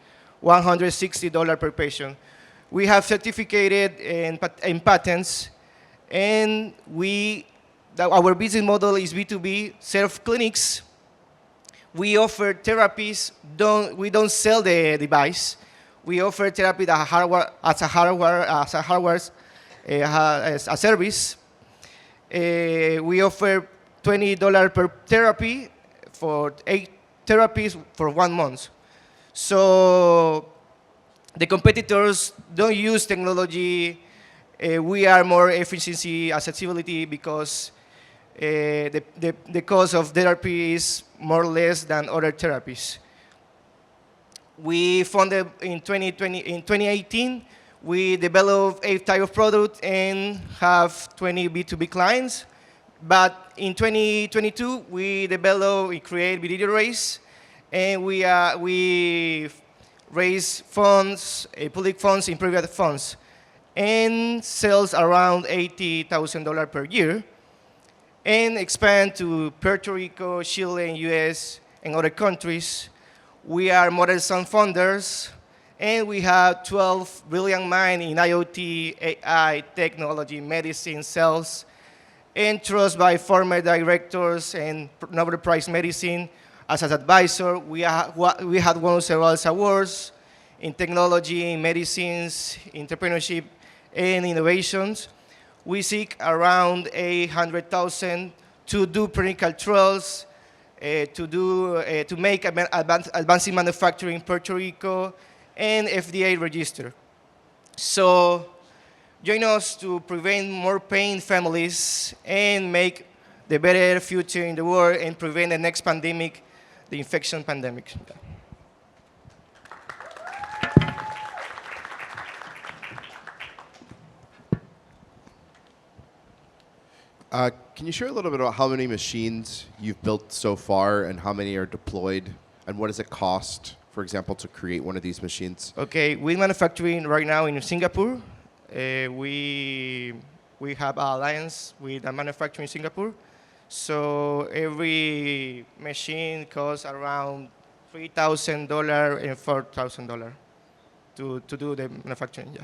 $160 per patient. We have certificated in patents, and our business model is B2B, self-clinics. We offer therapies, we don't sell the device. We offer therapy as a service. We offer $20 per therapy for 8 therapies for 1 month. So the competitors don't use technology. We are more efficiency, accessibility, because the cost of therapy is more or less than other therapies. We funded in 2018. We developed 8 types of products and have 20 B2B clients. But in 2022, we create Virgilio Race, and we raise funds, public funds and private funds, and sells around $80,000 per year, and expand to Puerto Rico, Chile, and US, and other countries. We are model son founders, and we have 12 brilliant minds in IoT, AI, technology, medicine, sales, and trust by former directors and Nobel Prize Medicine as an advisor. We had won several awards, in technology, in medicines, entrepreneurship, and innovations. We seek around 800,000 to do clinical trials, to make advancing manufacturing in Puerto Rico, and FDA register. So join us to prevent more pain in families and make the better future in the world and prevent the next pandemic, the infection pandemic. Can you share a little bit about how many machines you've built so far and how many are deployed? And what does it cost, for example, to create one of these machines? Okay, we're manufacturing right now in Singapore. We have an alliance with a manufacturer in Singapore. So every machine costs around $3,000 and $4,000 to do the manufacturing, yeah.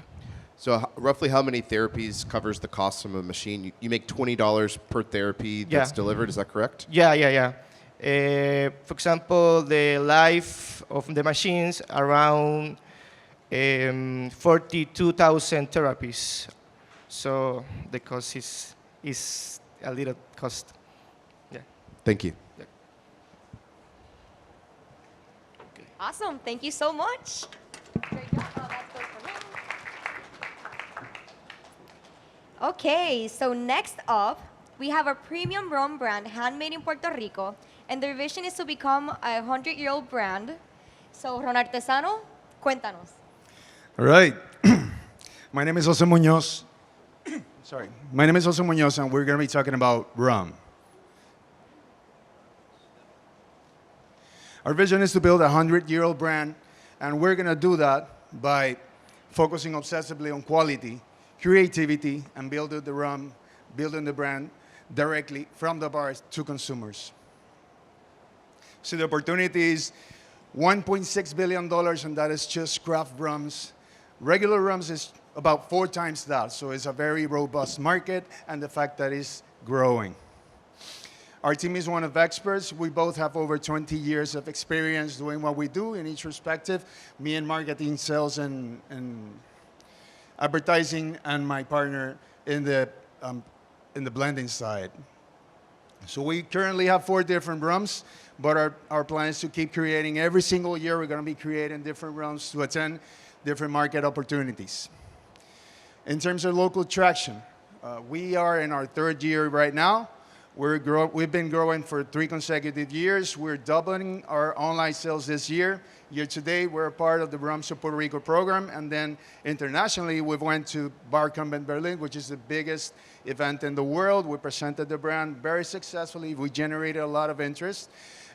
So roughly how many therapies covers the cost of a machine? You make $20 per therapy that's delivered, is that correct? Yeah. For example, the life of the machines around 42,000 therapies. So the cost is a little cost. Yeah. Thank you. Yeah. Awesome. Thank you so much. Great job. That's good for me. Okay, so next up, we have a premium rum brand handmade in Puerto Rico, and their vision is to become a 100-year-old brand. So, Ron Artesano, cuéntanos. All right. My name is Jose Munoz. Sorry. My name is Jose Munoz, and we're going to be talking about rum. Our vision is to build a 100-year-old brand, and we're going to do that by focusing obsessively on quality, creativity, and building the rum, building the brand directly from the bars to consumers. So the opportunity is $1.6 billion, and that is just craft rums. Regular rums is about 4 times that, so it's a very robust market, and the fact that it's growing. Our team is one of experts. We both have over 20 years of experience doing what we do in each respective. Me in marketing, sales, and advertising, and my partner in the blending side. So we currently have 4 different rums, but our plan is to keep creating. Every single year, we're going to be creating different rums to attend different market opportunities. In terms of local traction, we are in our 3rd year right now. We've been growing for 3 consecutive years. We're doubling our online sales this year. Year to date, we're a part of the Rums of Puerto Rico program. And then internationally, we went to Barcamp in Berlin, which is the biggest event in the world. We presented the brand very successfully. We generated a lot of interest.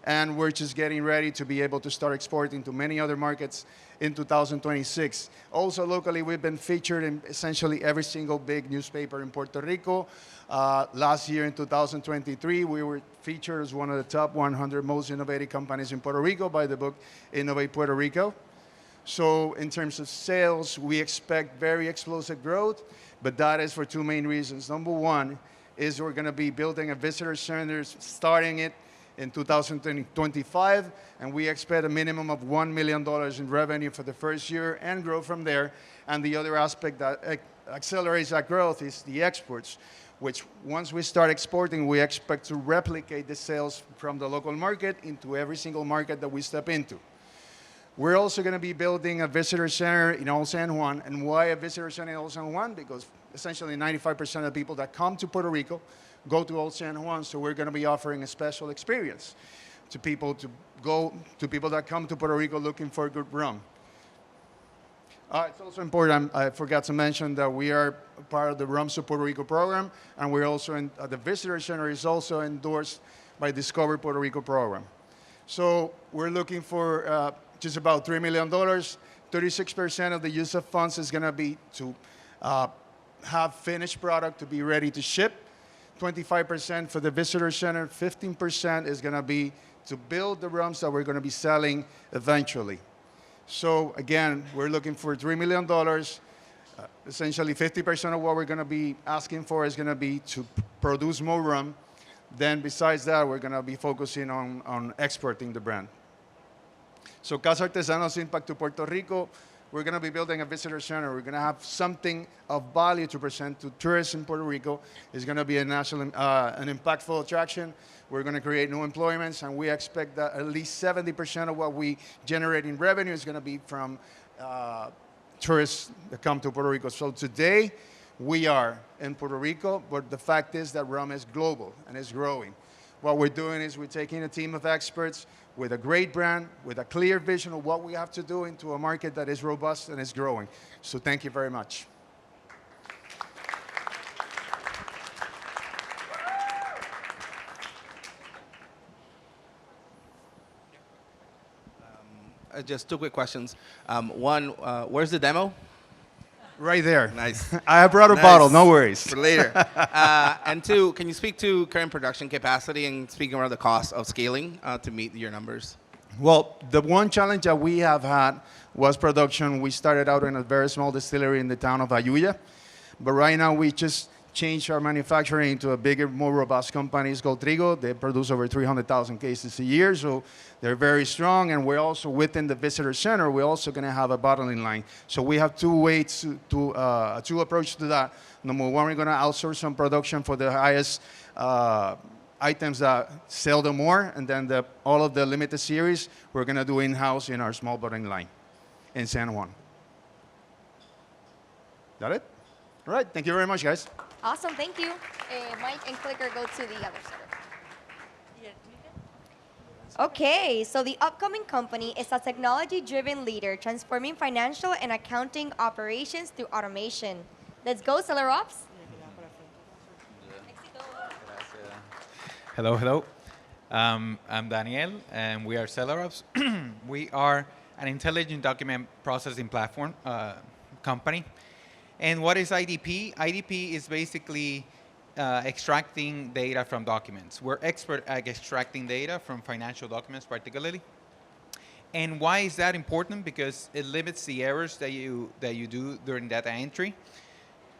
And we're just getting ready to be able to start exporting to many other markets in 2026. Also locally, we've been featured in essentially every single big newspaper in Puerto Rico. Last year in 2023, we were featured as one of the top 100 most innovative companies in Puerto Rico by the book Innovate Puerto Rico. So in terms of sales, we expect very explosive growth, but that is for 2 main reasons. Number one is we're going to be building a visitor center, starting it in 2025, and we expect a minimum of $1 million in revenue for the first year and grow from there. And the other aspect that accelerates that growth is the exports, which once we start exporting, we expect to replicate the sales from the local market into every single market that we step into. We're also going to be building a visitor center in Old San Juan. And why a visitor center in Old San Juan? Because essentially 95% of the people that come to Puerto Rico go to Old San Juan, so we're going to be offering a special experience to people that come to Puerto Rico looking for good rum. It's also important, I forgot to mention that we are part of the Rums of Puerto Rico program, and we're also the Visitor Center is also endorsed by Discover Puerto Rico program. So we're looking for just about $3 million. 36% of the use of funds is going to be to have finished product to be ready to ship. 25% for the visitor center, 15% is going to be to build the rums that we're going to be selling eventually. So again, we're looking for $3 million. Essentially 50% of what we're going to be asking for is going to be to produce more rum. Then besides that, we're going to be focusing on exporting the brand. So Casa Artesanos Impact to Puerto Rico, we're going to be building a visitor center. We're going to have something of value to present to tourists in Puerto Rico. It's going to be a national, an impactful attraction. We're going to create new employments, and we expect that at least 70% of what we generate in revenue is going to be from tourists that come to Puerto Rico. So today, we are in Puerto Rico, but the fact is that rum is global and is growing. What we're doing is we're taking a team of experts with a great brand, with a clear vision of what we have to do into a market that is robust and is growing. So thank you very much. Just two quick questions. One, where's the demo? Right there. Nice. I brought a bottle, no worries. For later. And two, can you speak to current production capacity and speaking around the cost of scaling to meet your numbers? Well, the one challenge that we have had was production. We started out in a very small distillery in the town of Ayuya, but right now we just changed our manufacturing into a bigger, more robust company. It's called Trigo. They produce over 300,000 cases a year, so they're very strong. And we're also within the visitor center. We're also going to have a bottling line. So we have two ways two approaches to that. Number one, we're going to outsource some production for the highest items that sell the more, and then all of the limited series we're going to do in-house in our small bottling line in San Juan. That it? All right. Thank you very much, guys. Awesome, thank you. Mike and Clicker go to the other side. Okay, so the upcoming company is a technology-driven leader transforming financial and accounting operations through automation. Let's go, Seller Ops. Hello, hello. I'm Daniel, and we are SellerOps. We are an intelligent document processing platform company. And what is IDP? IDP is basically extracting data from documents. We're expert at extracting data from financial documents, particularly. And why is that important? Because it limits the errors that you do during data entry.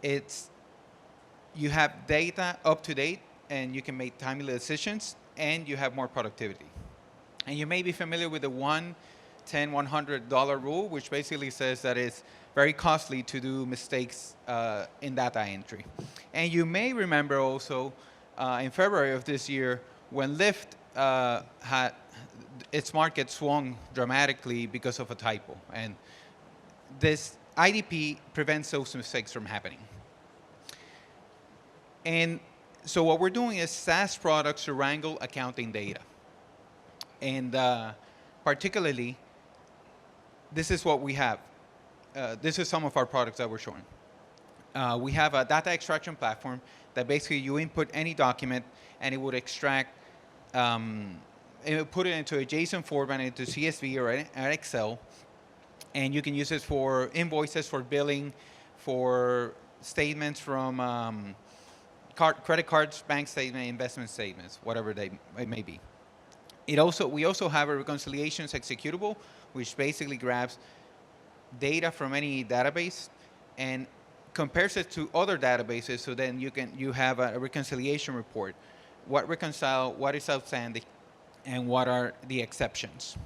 You have data up to date, and you can make timely decisions, and you have more productivity. And you may be familiar with the $1, $10, $100 rule, which basically says that it's very costly to do mistakes in data entry. And you may remember also in February of this year when Lyft had its market swung dramatically because of a typo. And this IDP prevents those mistakes from happening. And so what we're doing is SaaS products to wrangle accounting data. And particularly, this is what we have. This is some of our products that we're showing. We have a data extraction platform that basically you input any document and it would extract, it would put it into a JSON format, into CSV or an Excel, and you can use it for invoices, for billing, for statements from credit cards, bank statement, investment statements, whatever it may be. We also have a reconciliations executable, which basically grabs data from any database and compares it to other databases, so then you have a reconciliation report. What reconcile, what is outstanding, and what are the exceptions.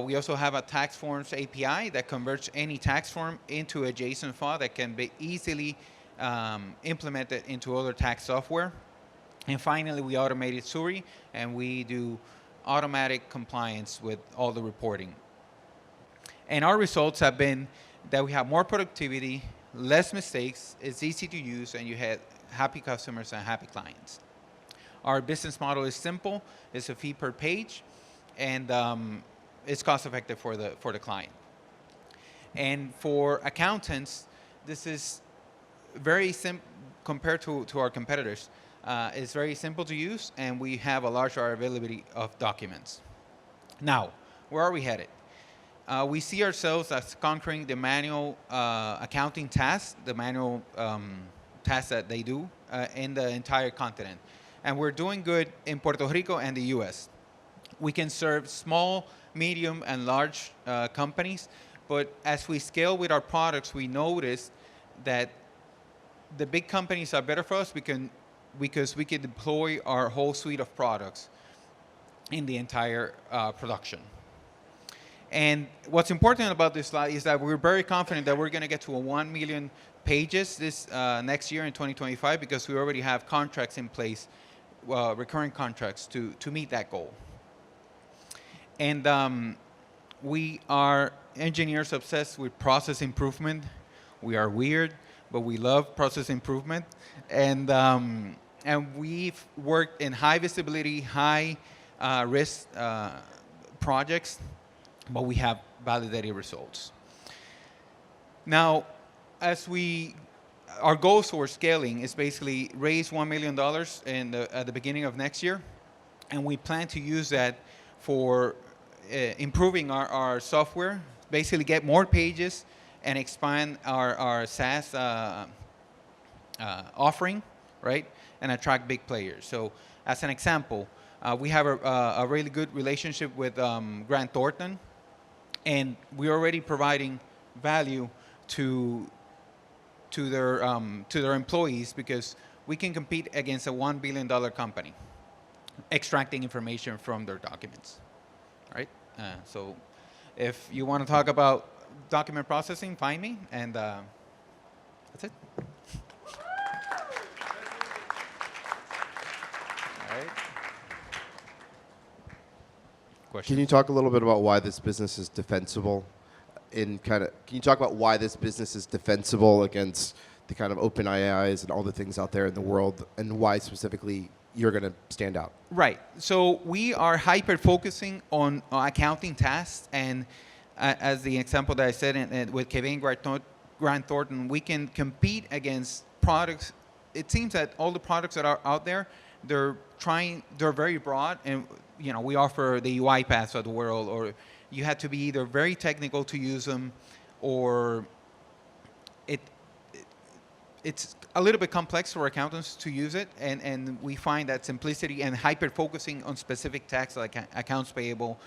We also have a tax forms API that converts any tax form into a JSON file that can be easily implemented into other tax software. And finally, we automated Suri, and we do automatic compliance with all the reporting. And our results have been that we have more productivity, less mistakes, it's easy to use, and you have happy customers and happy clients. Our business model is simple. It's a fee per page, and it's cost effective for the client. And for accountants, this is very simple compared to our competitors. It's very simple to use, and we have a large availability of documents. Now, where are we headed? We see ourselves as conquering the manual accounting tasks, the manual tasks that they do in the entire continent. And we're doing good in Puerto Rico and the US. We can serve small, medium, and large companies, but as we scale with our products, we notice that the big companies are better for us because we can deploy our whole suite of products in the entire production. And what's important about this slide is that we're very confident that we're going to get to a 1 million pages this next year in 2025 because we already have contracts in place, recurring contracts to meet that goal. And we are engineers obsessed with process improvement. We are weird, but we love process improvement. And we've worked in high visibility, high risk projects, but we have validated results. Now, our goals for scaling is basically raise $1 million at the beginning of next year, and we plan to use that for improving our software, basically get more pages and expand our SaaS offering, right, and attract big players. So as an example, we have a really good relationship with Grant Thornton, and we're already providing value to their employees because we can compete against a $1 billion company, extracting information from their documents, right? So if you want to talk about document processing, find me, and that's it. All right. Questions? Can you talk a little bit about why this business is defensible? Can you talk about why this business is defensible against the kind of open AIs and all the things out there in the world, and why specifically you're going to stand out? Right. So we are hyper-focusing on accounting tasks, and as the example that I said with Kevin Grant Thornton, we can compete against products. It seems that all the products that are out there, they're very broad, and we offer the UiPaths of the world, or you have to be either very technical to use them, or it's a little bit complex for accountants to use it, and we find that simplicity and hyper-focusing on specific tasks like accounts payable,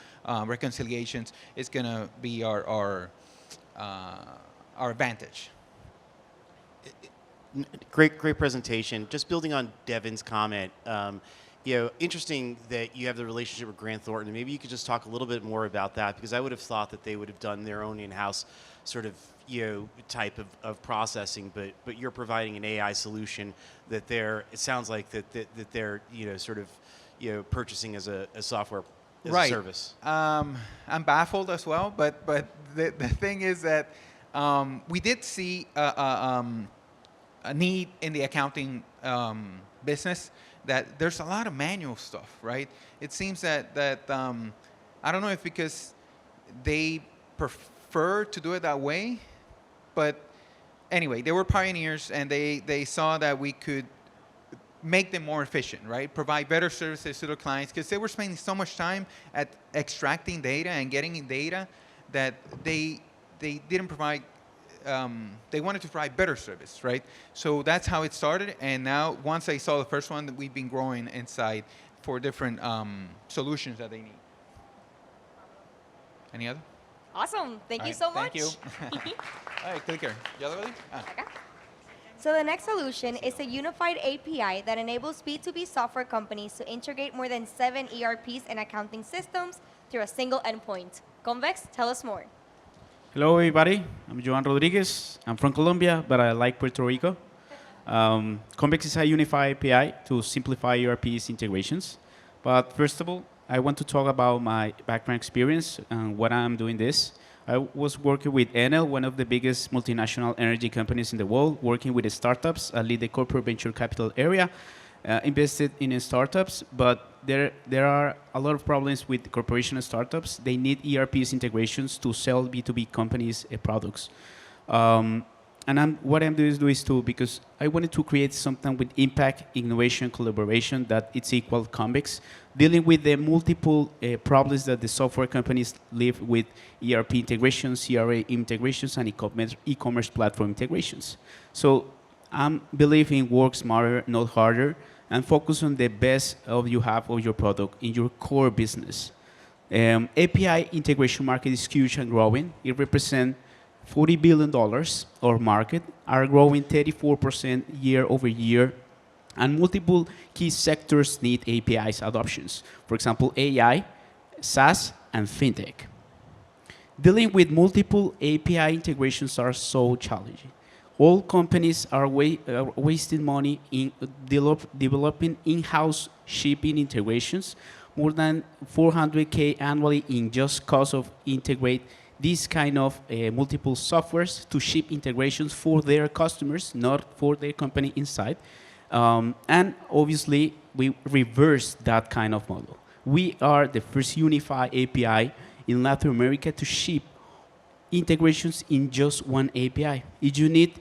reconciliations, is going to be our advantage. Great presentation. Just building on Devin's comment, interesting that you have the relationship with Grant Thornton. Maybe you could just talk a little bit more about that, because I would have thought that they would have done their own in-house sort of type of processing, but you're providing an AI solution that it sounds like that they're sort of purchasing as a software as a service. I'm baffled as well, but the thing is that we did see a need in the accounting business that there's a lot of manual stuff, right? It seems that I don't know if because they prefer to do it that way, but anyway, they were pioneers, and they saw that we could make them more efficient, right? Provide better services to their clients, because they were spending so much time at extracting data and getting data that they didn't provide. They wanted to provide better service, right? So that's how it started, and now once I saw the first one, that we've been growing inside for different solutions that they need. Any other? Awesome. Thank you so much. Thank you. All right, clicker. ¿Ya lo ves? So the next solution is a unified API that enables B2B software companies to integrate more than 7 ERPs and accounting systems through a single endpoint. Convex, tell us more. Hello, everybody. I'm Joan Rodriguez. I'm from Colombia, but I like Puerto Rico. Convex is a unified API to simplify ERP's integrations. But first of all, I want to talk about my background experience and what I'm doing this. I was working with Enel, one of the biggest multinational energy companies in the world, working with startups. I lead the corporate venture capital area, invested in startups, but there are a lot of problems with corporation and startups. They need ERPs integrations to sell B2B companies products. What I'm doing is because I wanted to create something with impact, innovation, collaboration that it's equal Convex, dealing with the multiple problems that the software companies live with: ERP integrations, CRA integrations, and e-commerce platform integrations. So I'm believing work smarter, not harder, and focus on the best you have of your product in your core business. API integration market is huge and growing. It represents $40 billion or market, are growing 34% year over year, and multiple key sectors need APIs adoptions. For example, AI, SaaS, and fintech. Dealing with multiple API integrations are so challenging. All companies are wasting money in developing in-house shipping integrations, more than 400K annually in just cost of integrate these kind of multiple softwares to ship integrations for their customers, not for their company inside. And obviously, we reverse that kind of model. We are the first unified API in Latin America to ship integrations in just one API. If you need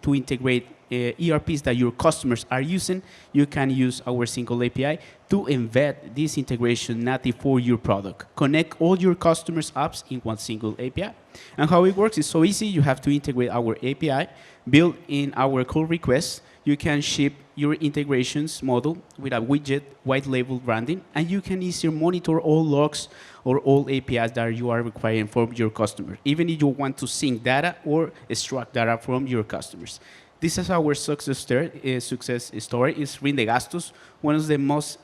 to integrate ERPs that your customers are using, you can use our single API to embed this integration native for your product. Connect all your customers' apps in one single API. And how it works is so easy. You have to integrate our API, build in our call requests. You can ship your integrations model with a widget, white label branding, and you can easily monitor all logs or all APIs that you are requiring from your customer, even if you want to sync data or extract data from your customers. This is our success story. Is Rindegastos, one of the most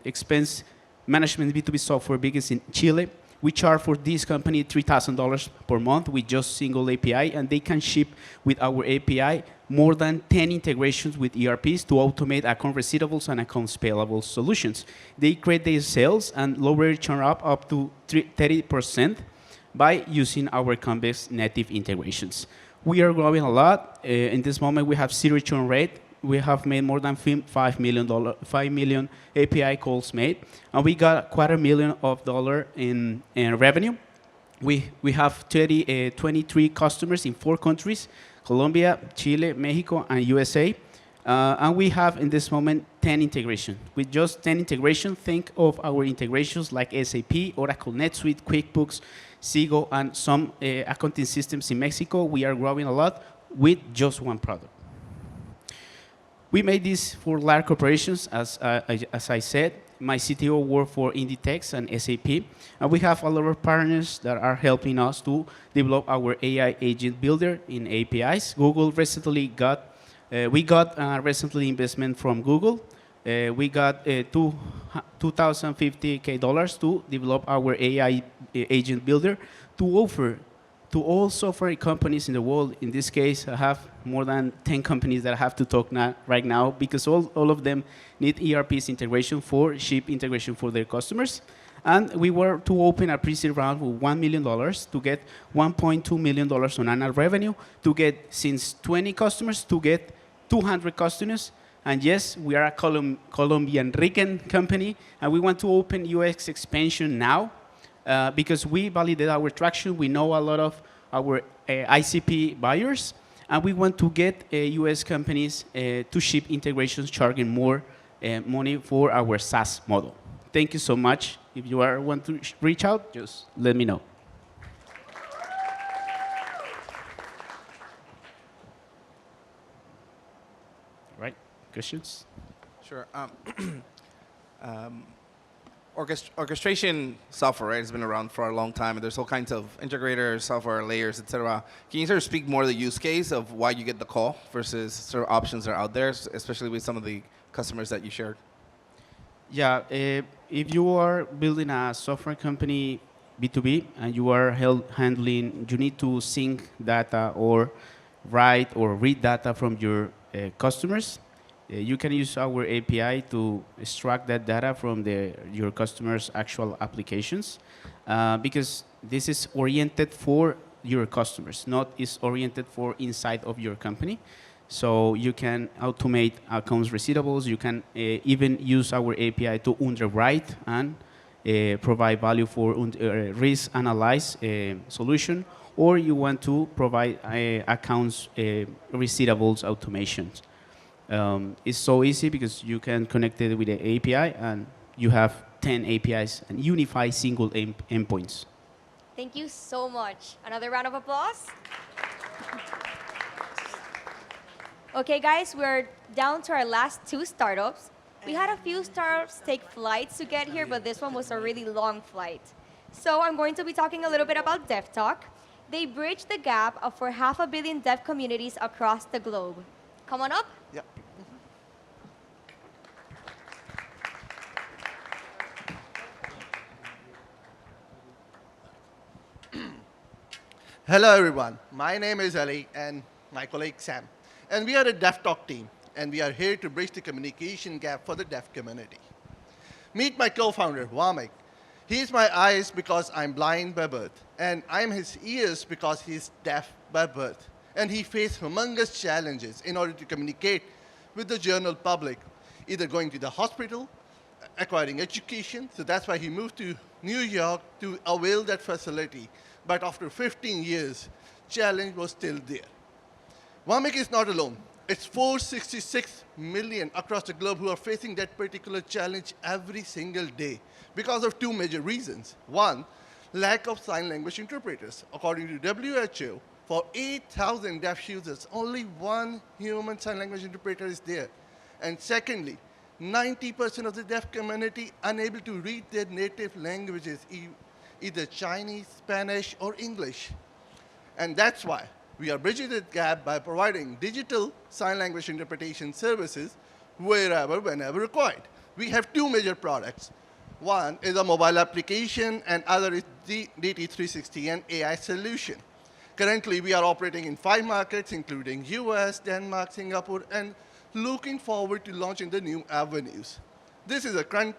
expensive management B2B software biggest in Chile. We charge for this company $3,000 per month with just single API, and they can ship with our API more than 10 integrations with ERPs to automate account receivables and accounts payable solutions. They create their sales and lower churn up to 30% by using our Convex native integrations. We are growing a lot. In this moment, we have zero churn rate. We have made more than $5 million API calls made, and we got $250,000 in revenue. We have 23 customers in 4 countries, Colombia, Chile, Mexico, and USA. And we have, in this moment, 10 integrations. With just 10 integrations, think of our integrations like SAP, Oracle NetSuite, QuickBooks, Sigo, and some accounting systems in Mexico. We are growing a lot with just one product. We made this for large corporations, as I said. My CTO worked for Inditex and SAP. And we have a lot of partners that are helping us to develop our AI agent builder in APIs. Google recently we got recently investment from Google. We got $2,050K to develop our AI agent builder to offer to all software companies in the world. In this case, I have more than 10 companies that I have to talk right now because all of them need ERP's integration for ship integration for their customers. And we were to open a pre-seed round with $1 million to get $1.2 million on annual revenue, to get since 20 customers, to get 200 customers. And yes, we are a Colombian-Rican company, and we want to open US expansion now. Because we validate our traction, we know a lot of our ICP buyers, and we want to get US companies to ship integrations charging more money for our SaaS model. Thank you so much. If you want to reach out, just let me know. Right, questions? Sure. Orchestration software, right, has been around for a long time, and there's all kinds of integrators, software layers, etc. Can you sort of speak more to the use case of why you get the call versus sort of options that are out there, especially with some of the customers that you shared? Yeah, if you are building a software company B2B and you are handling, you need to sync data or write or read data from your customers. You can use our API to extract that data from your customers' actual applications because this is oriented for your customers, not is oriented for inside of your company. So you can automate accounts receivables. You can even use our API to underwrite and provide value for risk analyze solution, or you want to provide accounts receivables automations. It's so easy because you can connect it with the API and you have 10 APIs and unify single endpoints. Thank you so much. Another round of applause. Okay, guys, we're down to our last 2 startups. We had a few startups take flights to get here, but this one was a really long flight. So I'm going to be talking a little bit about DevTalk. They bridge the gap for 500 million dev communities across the globe. Come on up. Yeah. Hello, everyone. My name is Ali and my colleague Sam. And we are a Deaf Talk team, and we are here to bridge the communication gap for the deaf community. Meet my co-founder, Wamek. He is my eyes because I'm blind by birth, and I'm his ears because he's deaf by birth. And he faced humongous challenges in order to communicate with the general public, either going to the hospital, acquiring education. So that's why he moved to New York to avail that facility. But after 15 years, challenge was still there. Wamek is not alone. It's 466 million across the globe who are facing that particular challenge every single day because of two major reasons. One, lack of sign language interpreters. According to WHO, for 8,000 deaf users, only one human sign language interpreter is there. And secondly, 90% of the deaf community unable to read their native languages, either Chinese, Spanish, or English. And that's why we are bridging the gap by providing digital sign language interpretation services wherever, whenever required. We have two major products. One is a mobile application, and other is the DT360, an AI solution. Currently, we are operating in 5 markets, including US, Denmark, Singapore, and looking forward to launching the new avenues. This is a current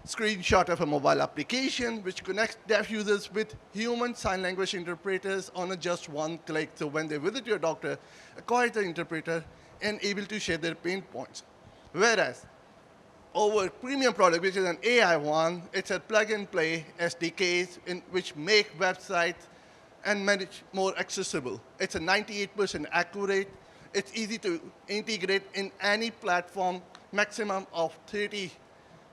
screenshot of a mobile application which connects deaf users with human sign language interpreters on just one click. So when they visit your doctor, acquire the interpreter, and able to share their pain points. Whereas our premium product, which is an AI one, it's a plug-and-play SDKs in which make websites and manage more accessible. It's a 98% accurate. It's easy to integrate in any platform, maximum of 30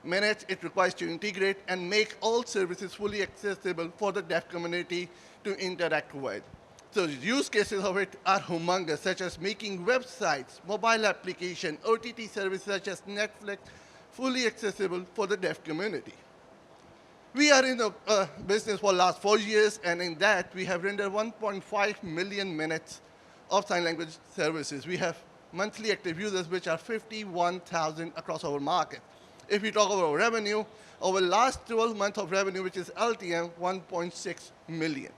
minutes it requires to integrate and make all services fully accessible for the deaf community to interact with. So the use cases of it are humongous, such as making websites, mobile application, OTT services such as Netflix fully accessible for the deaf community. We are in the business for the last 4 years, and in that we have rendered 1.5 million minutes of sign language services. We have monthly active users, which are 51,000 across our market. If we talk about our revenue, our last 12 months of revenue, which is LTM, 1.6 million.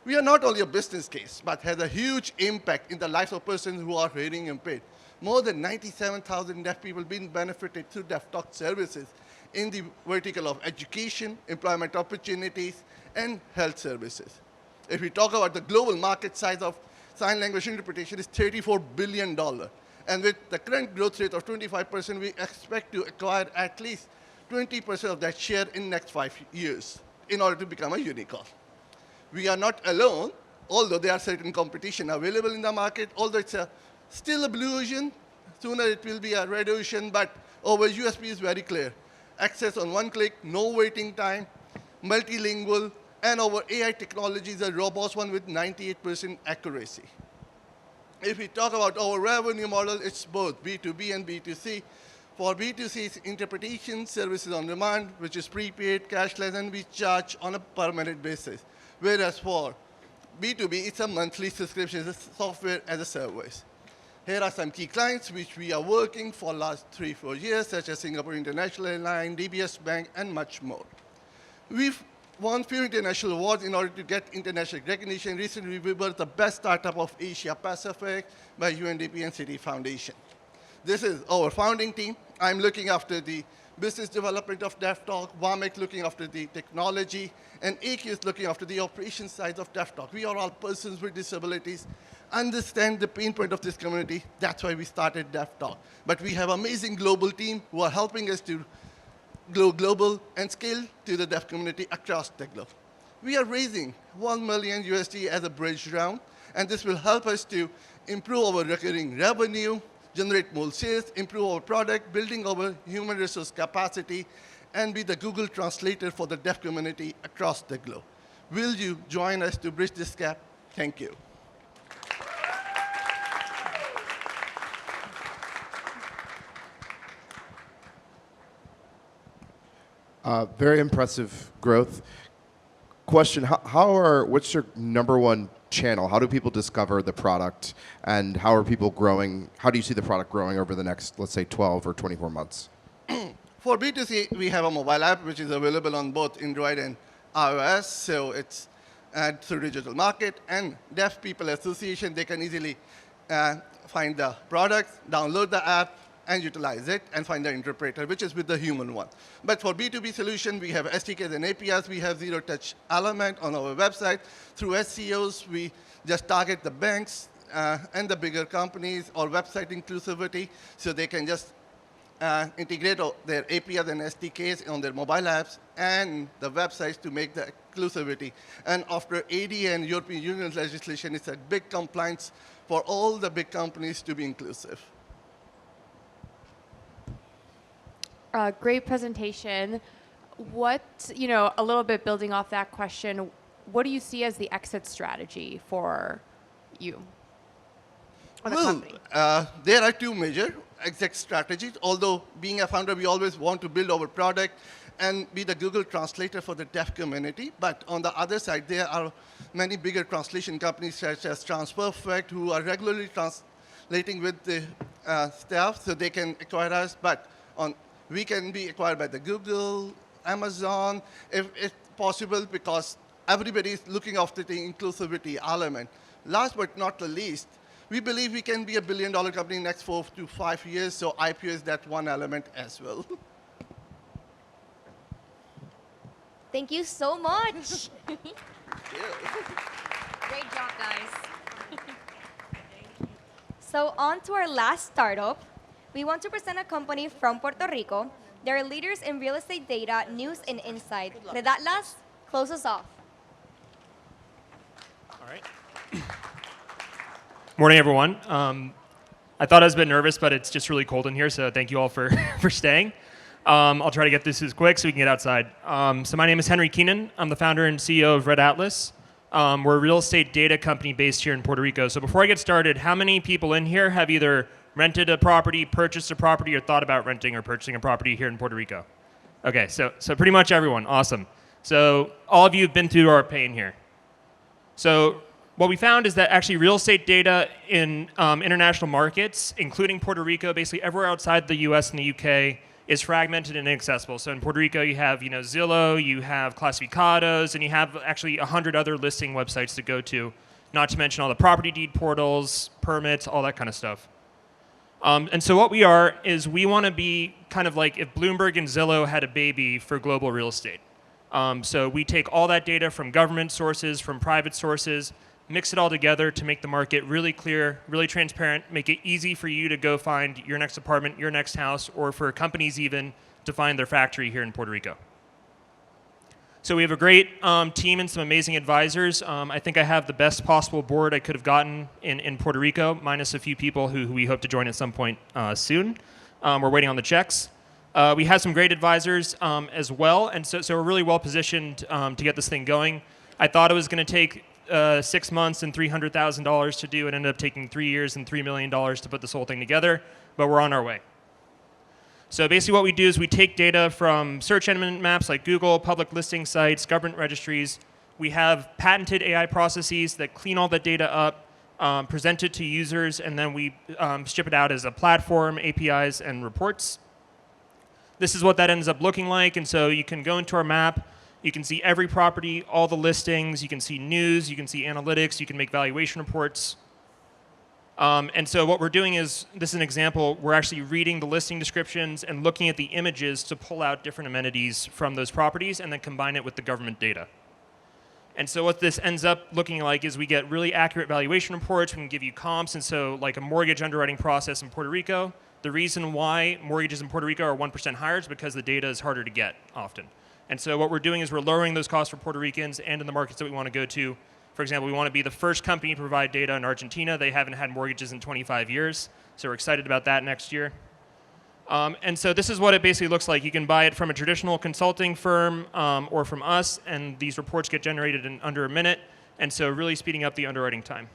We are not only a business case, but has a huge impact in the lives of persons who are hearing impaired. More than 97,000 deaf people being benefited through Deaf Talk services in the vertical of education, employment opportunities, and health services. If we talk about the global market size of sign language interpretation is $34 billion. And with the current growth rate of 25%, we expect to acquire at least 20% of that share in the next 5 years in order to become a unicorn. We are not alone, although there are certain competition available in the market, although it's still a blue ocean. Sooner it will be a red ocean, but our USP is very clear. Access on one click, no waiting time, multilingual, and our AI technology is a robust one with 98% accuracy. If we talk about our revenue model, it's both B2B and B2C. For B2C, it's interpretation services on demand, which is prepaid, cashless, and we charge on a permanent basis. Whereas for B2B, it's a monthly subscription, it's a software as a service. Here are some key clients which we are working for the last 3-4 years, such as Singapore International Airlines, DBS Bank, and much more. We've won few international awards in order to get international recognition. Recently, we were the best startup of Asia Pacific by UNDP and Citi Foundation. This is our founding team. I'm looking after the business development of Deaf Talk, Wamek looking after the technology, and AK is looking after the operations side of Deaf Talk. We are all persons with disabilities, understand the pain point of this community. That's why we started Deaf Talk. But we have amazing global team who are helping us to go global and scale to the deaf community across the globe. We are raising $1 million USD as a bridge round, and this will help us to improve our recurring revenue, generate more sales, improve our product, building our human resource capacity, and be the Google translator for the deaf community across the globe. Will you join us to bridge this gap? Thank you. Very impressive growth. Question, what's your number one channel? How do people discover the product, and how are people growing? How do you see the product growing over the next, let's say, 12 or 24 months? For B2C, we have a mobile app which is available on both Android and iOS. So it's and through digital market and Deaf People Association, they can easily find the products, download the app, and utilize it, and find the interpreter, which is with the human one. But for B2B solution, we have SDKs and APIs. We have zero-touch element on our website. Through SEOs, we just target the banks and the bigger companies, or website inclusivity, so they can just integrate their APIs and SDKs on their mobile apps and the websites to make the inclusivity. And after AD and European Union legislation, it's a big compliance for all the big companies to be inclusive. Great presentation. What, a little bit building off that question, what do you see as the exit strategy for you or the company? There are two major exit strategies. Although being a founder, we always want to build our product and be the Google translator for the deaf community. But on the other side, there are many bigger translation companies such as TransPerfect who are regularly translating with the staff so they can acquire us. But we can be acquired by the Google, Amazon, if it's possible, because everybody is looking after the inclusivity element. Last but not the least, we believe we can be a billion-dollar company in the next 4 to 5 years, so IPO is that one element as well. Thank you so much. Great job, guys. So on to our last startup. We want to present a company from Puerto Rico. They're leaders in real estate data, news, and insight. Redatlas, close us off. All right. Morning, everyone. I thought I was a bit nervous, but it's just really cold in here, so thank you all for, for staying. I'll try to get this as quick so we can get outside. So my name is Henry Keenan. I'm the founder and CEO of Red Atlas. We're a real estate data company based here in Puerto Rico. So before I get started, how many people in here have either rented a property, purchased a property, or thought about renting or purchasing a property here in Puerto Rico? Okay, so pretty much everyone. Awesome. So all of you have been through our pain here. So what we found is that actually real estate data in international markets, including Puerto Rico, basically everywhere outside the US and the UK, is fragmented and inaccessible. So in Puerto Rico, you have Zillow, you have Clasificados, and you have actually 100 other listing websites to go to, not to mention all the property deed portals, permits, all that kind of stuff. And so what we are is we want to be kind of like if Bloomberg and Zillow had a baby for global real estate. So we take all that data from government sources, from private sources, mix it all together to make the market really clear, really transparent, make it easy for you to go find your next apartment, your next house, or for companies even to find their factory here in Puerto Rico. So we have a great team and some amazing advisors. I think I have the best possible board I could have gotten in Puerto Rico, minus a few people who we hope to join at some point soon. We're waiting on the checks. We have some great advisors as well, and so we're really well positioned to get this thing going. I thought it was going to take 6 months and $300,000 to do. It ended up taking 3 years and $3 million to put this whole thing together, but we're on our way. So basically what we do is we take data from search engine maps like Google, public listing sites, government registries. We have patented AI processes that clean all that data up, present it to users, and then we ship it out as a platform, APIs, and reports. This is what that ends up looking like, and so you can go into our map. You can see every property, all the listings. You can see news. You can see analytics. You can make valuation reports. And so what we're doing is, this is an example, we're actually reading the listing descriptions and looking at the images to pull out different amenities from those properties and then combine it with the government data. And so what this ends up looking like is we get really accurate valuation reports. We can give you comps. And so like a mortgage underwriting process in Puerto Rico, the reason why mortgages in Puerto Rico are 1% higher is because the data is harder to get often. And so what we're doing is we're lowering those costs for Puerto Ricans and in the markets that we want to go to. For example, we want to be the first company to provide data in Argentina. They haven't had mortgages in 25 years, so we're excited about that next year. And so this is what it basically looks like. You can buy it from a traditional consulting firm or from us, and these reports get generated in under a minute, and so really speeding up the underwriting time.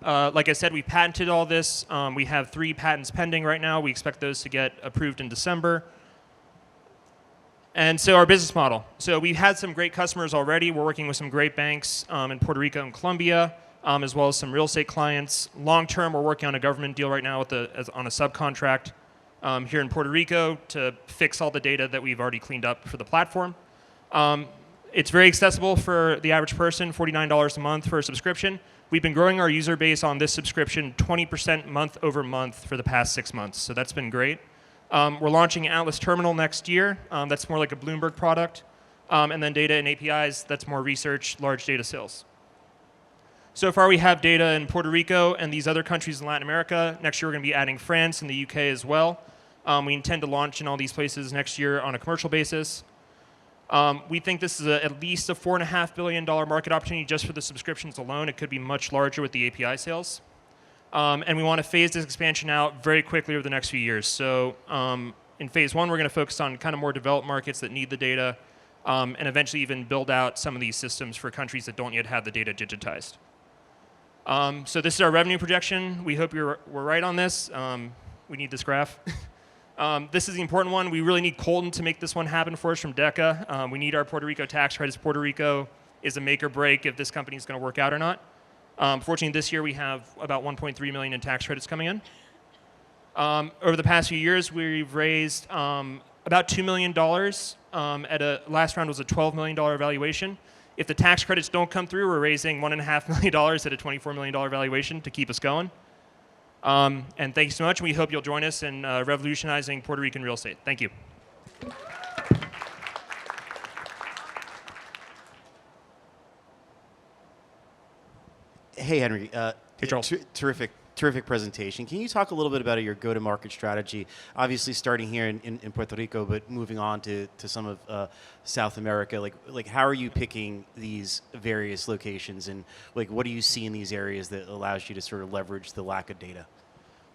Like I said, we patented all this. We have 3 patents pending right now. We expect those to get approved in December. And so our business model. So we've had some great customers already. We're working with some great banks in Puerto Rico and Colombia, as well as some real estate clients. Long term, we're working on a government deal right now with on a subcontract here in Puerto Rico to fix all the data that we've already cleaned up for the platform. It's very accessible for the average person, $49 a month for a subscription. We've been growing our user base on this subscription 20% month over month for the past 6 months, so that's been great. We're launching Atlas Terminal next year. That's more like a Bloomberg product. And then data and APIs, that's more research, large data sales. So far, we have data in Puerto Rico and these other countries in Latin America. Next year, we're going to be adding France and the UK as well. We intend to launch in all these places next year on a commercial basis. We think this is at least a $4.5 billion market opportunity just for the subscriptions alone. It could be much larger with the API sales. And we want to phase this expansion out very quickly over the next few years. So in phase one, we're going to focus on kind of more developed markets that need the data, and eventually even build out some of these systems for countries that don't yet have the data digitized. So this is our revenue projection. We hope we're right on this. We need this graph. This is the important one. We really need Colton to make this one happen for us from DECA. We need our Puerto Rico tax credits. Puerto Rico is a make or break if this company is going to work out or not. Fortunately, this year we have about 1.3 million in tax credits coming in. Over the past few years, we've raised about $2 million. Last round was a $12 million valuation. If the tax credits don't come through, we're raising $1.5 million at a $24 million valuation to keep us going. And thank you so much. We hope you'll join us in revolutionizing Puerto Rican real estate. Thank you. Hey, Henry. Hey, Charles. Terrific presentation. Can you talk a little bit about your go-to-market strategy? Obviously, starting here in Puerto Rico, but moving on to some of South America. Like, how are you picking these various locations, and like, what do you see in these areas that allows you to sort of leverage the lack of data?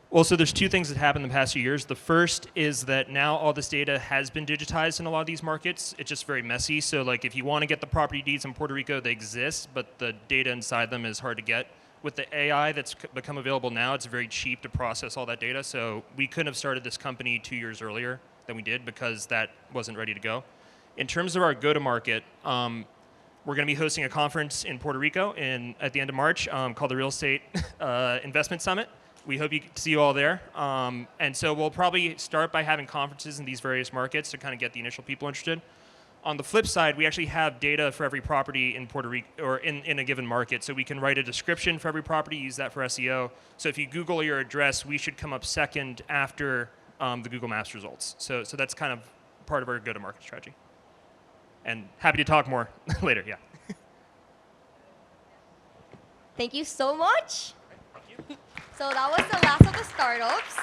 Well, so there's two things that happened in the past few years. The first is that now all this data has been digitized in a lot of these markets. It's just very messy. So like if you want to get the property deeds in Puerto Rico, they exist, but the data inside them is hard to get. With the AI that's become available now, it's very cheap to process all that data. So we couldn't have started this company 2 years earlier than we did because that wasn't ready to go. In terms of our go-to-market, we're going to be hosting a conference in Puerto Rico at the end of March called the Real Estate Investment Summit. We hope to see you all there. And so we'll probably start by having conferences in these various markets to kind of get the initial people interested. On the flip side, we actually have data for every property in Puerto Rico or in a given market. So we can write a description for every property, use that for SEO. So if you Google your address, we should come up second after the Google Maps results. So that's kind of part of our go-to-market strategy. And happy to talk more later, yeah. Thank you so much. So that was the last of the startups.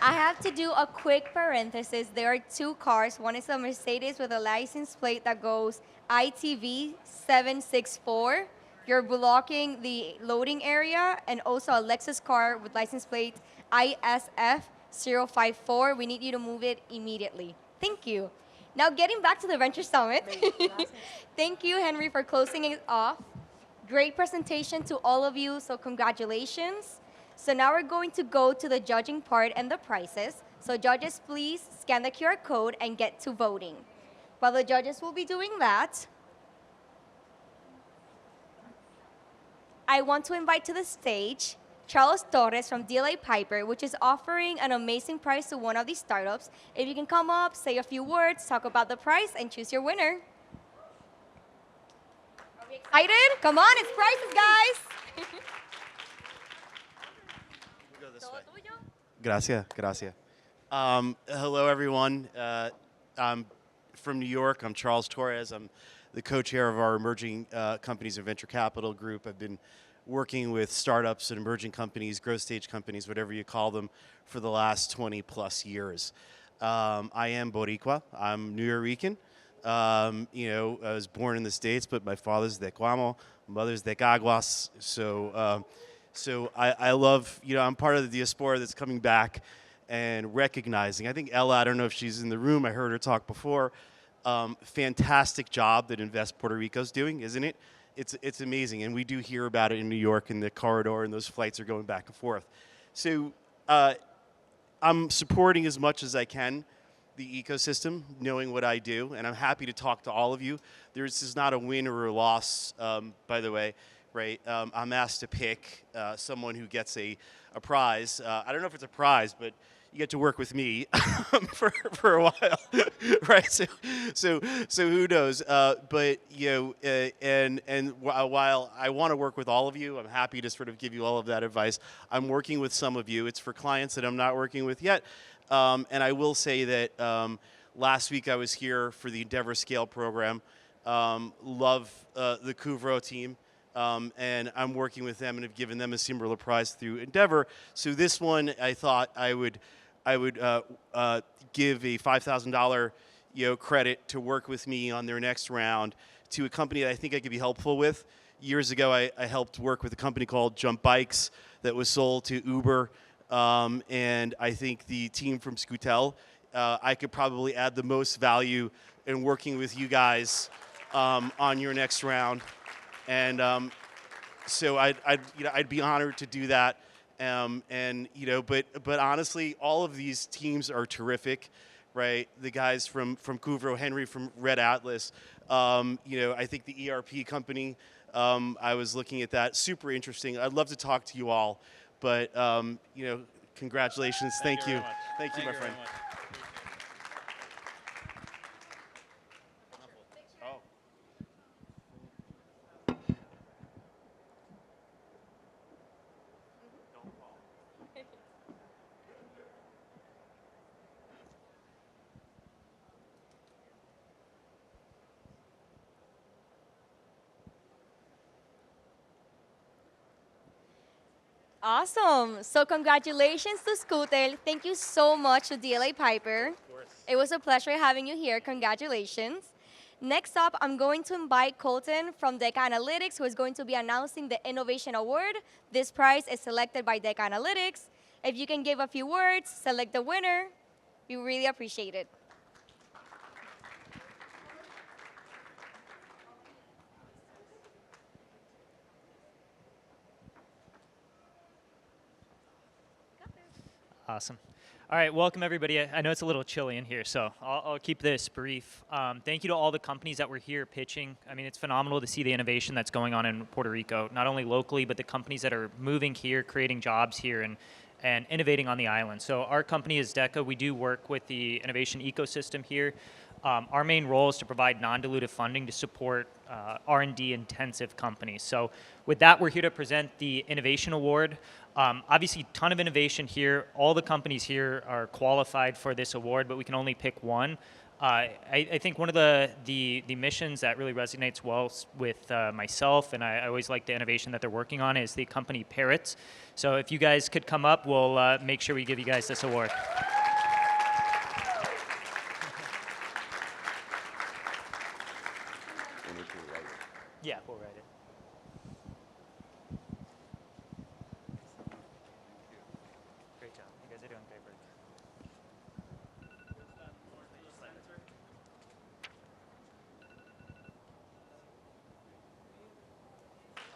I have to do a quick parenthesis. There are two cars. One is a Mercedes with a license plate that goes ITV 764. You're blocking the loading area, and also a Lexus car with license plate ISF 054. We need you to move it immediately. Thank you. Now getting back to the Venture Summit. Thank you, Henry, for closing it off. Great presentation to all of you, so congratulations. So now we're going to go to the judging part and the prizes. So judges, please scan the QR code and get to voting. While the judges will be doing that, I want to invite to the stage Charles Torres from DLA Piper, which is offering an amazing prize to one of these startups. If you can come up, say a few words, talk about the prize, and choose your winner. Are we excited? Come on, it's prizes, guys. Gracias. Hello, everyone. I'm from New York. I'm Charles Torres. I'm the co-chair of our Emerging Companies and Venture Capital Group. I've been working with startups and emerging companies, growth stage companies, whatever you call them, for the last 20 plus years. I am Boricua. I'm Nuyorican. I was born in the States, but my father's de Cuamo, mother's de Caguas. So I love, I'm part of the diaspora that's coming back and recognizing. I think Ella, I don't know if she's in the room. I heard her talk before. Fantastic job that Invest Puerto Rico's doing, isn't it? It's amazing, and we do hear about it in New York in the corridor, and those flights are going back and forth. So I'm supporting as much as I can the ecosystem, knowing what I do, and I'm happy to talk to all of you. This is not a win or a loss, by the way. Right, I'm asked to pick someone who gets a prize. I don't know if it's a prize, but you get to work with me for a while, right? So who knows? But while I want to work with all of you, I'm happy to sort of give you all of that advice. I'm working with some of you. It's for clients that I'm not working with yet, and I will say that last week I was here for the Endeavor Scale program. Love the Kuvro team. And I'm working with them and have given them a similar prize through Endeavor. So this one, I thought I would give a $5,000 credit to work with me on their next round to a company that I think I could be helpful with. Years ago, I helped work with a company called Jump Bikes that was sold to Uber, and I think the team from Scootel, I could probably add the most value in working with you guys on your next round. And so I'd be honored to do that. But honestly, all of these teams are terrific, right? The guys from Kuvro, Henry from Red Atlas, I think the ERP company, I was looking at that, super interesting. I'd love to talk to you all, but congratulations, thank you. Thank you, my friend. Awesome. So congratulations to Scooter. Thank you so much to DLA Piper. Of course. It was a pleasure having you here. Congratulations. Next up, I'm going to invite Colton from Deca Analytics, who is going to be announcing the Innovation Award. This prize is selected by Deca Analytics. If you can give a few words, select the winner, we really appreciate it. Awesome. All right, welcome everybody. I know it's a little chilly in here, so I'll keep this brief. Thank you to all the companies that were here pitching. I mean, it's phenomenal to see the innovation that's going on in Puerto Rico, not only locally, but the companies that are moving here, creating jobs here, and innovating on the island. So our company is DECA. We do work with the innovation ecosystem here. Our main role is to provide non-dilutive funding to support R&D intensive companies. So with that, we're here to present the Innovation Award. Obviously, ton of innovation here. All the companies here are qualified for this award, but we can only pick one. I think one of the missions that really resonates well with myself, and I always like the innovation that they're working on, is the company Parrot. So if you guys could come up, we'll make sure we give you guys this award. Yeah, we'll write it. Great job. You guys are doing great work.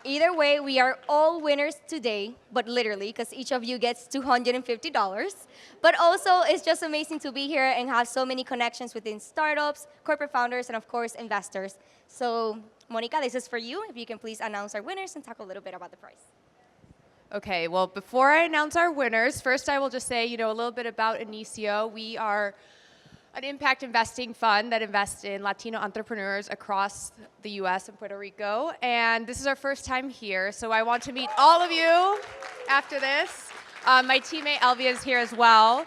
Either way, we are all winners today, but literally, because each of you gets $250. But also, it's just amazing to be here and have so many connections within startups, corporate founders, and of course, investors. So, Monica, this is for you. If you can please announce our winners and talk a little bit about the prize. Okay, well, before I announce our winners, first I will just say, a little bit about Inicio. We are an impact investing fund that invests in Latino entrepreneurs across the US and Puerto Rico. And this is our first time here, so I want to meet all of you after this. My teammate Elvia is here as well.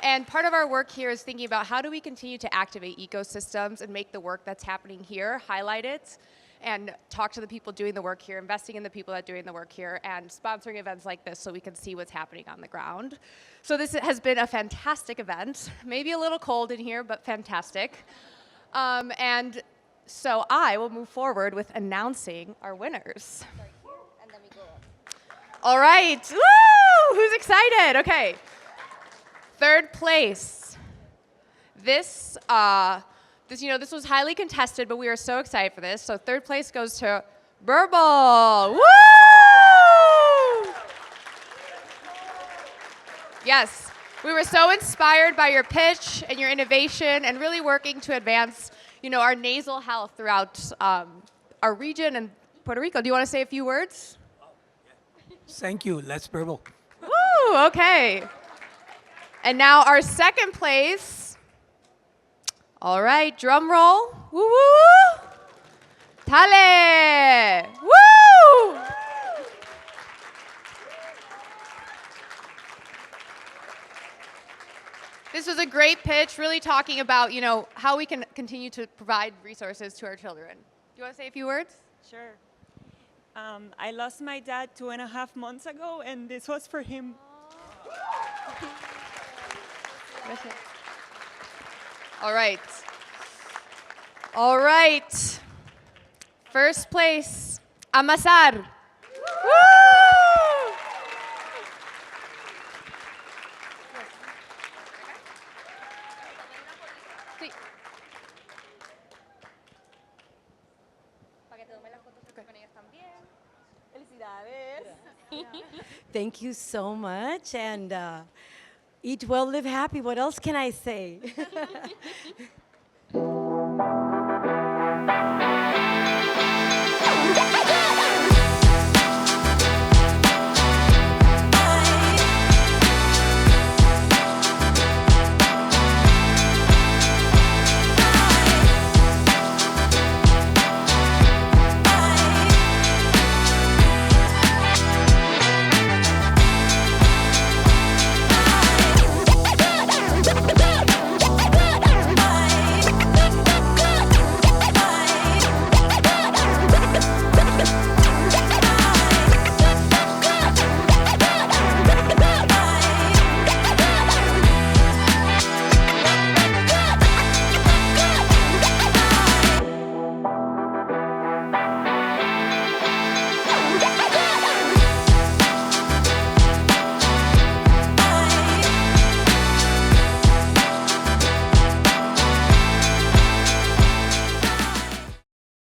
And part of our work here is thinking about how do we continue to activate ecosystems and make the work that's happening here, highlight it, and talk to the people doing the work here, investing in the people that are doing the work here, and sponsoring events like this so we can see what's happening on the ground. So this has been a fantastic event. Maybe a little cold in here, but fantastic. And so I will move forward with announcing our winners. All right, woo! Who's excited? Okay. Third place. This was highly contested, but we are so excited for this. So third place goes to Burble. Woo! Yes, we were so inspired by your pitch and your innovation and really working to advance, our nasal health throughout our region and Puerto Rico. Do you want to say a few words? Thank you. Let's Burble. Woo, okay. And now our second place. All right, drum roll. Woo woo woo. Tale. Woo! This was a great pitch, really talking about, how we can continue to provide resources to our children. Do you want to say a few words? Sure. I lost my dad 2.5 months ago, and this was for him. All right. All right. First place, Amasar. Woo! Thank you so much, and eat well, live happy. What else can I say?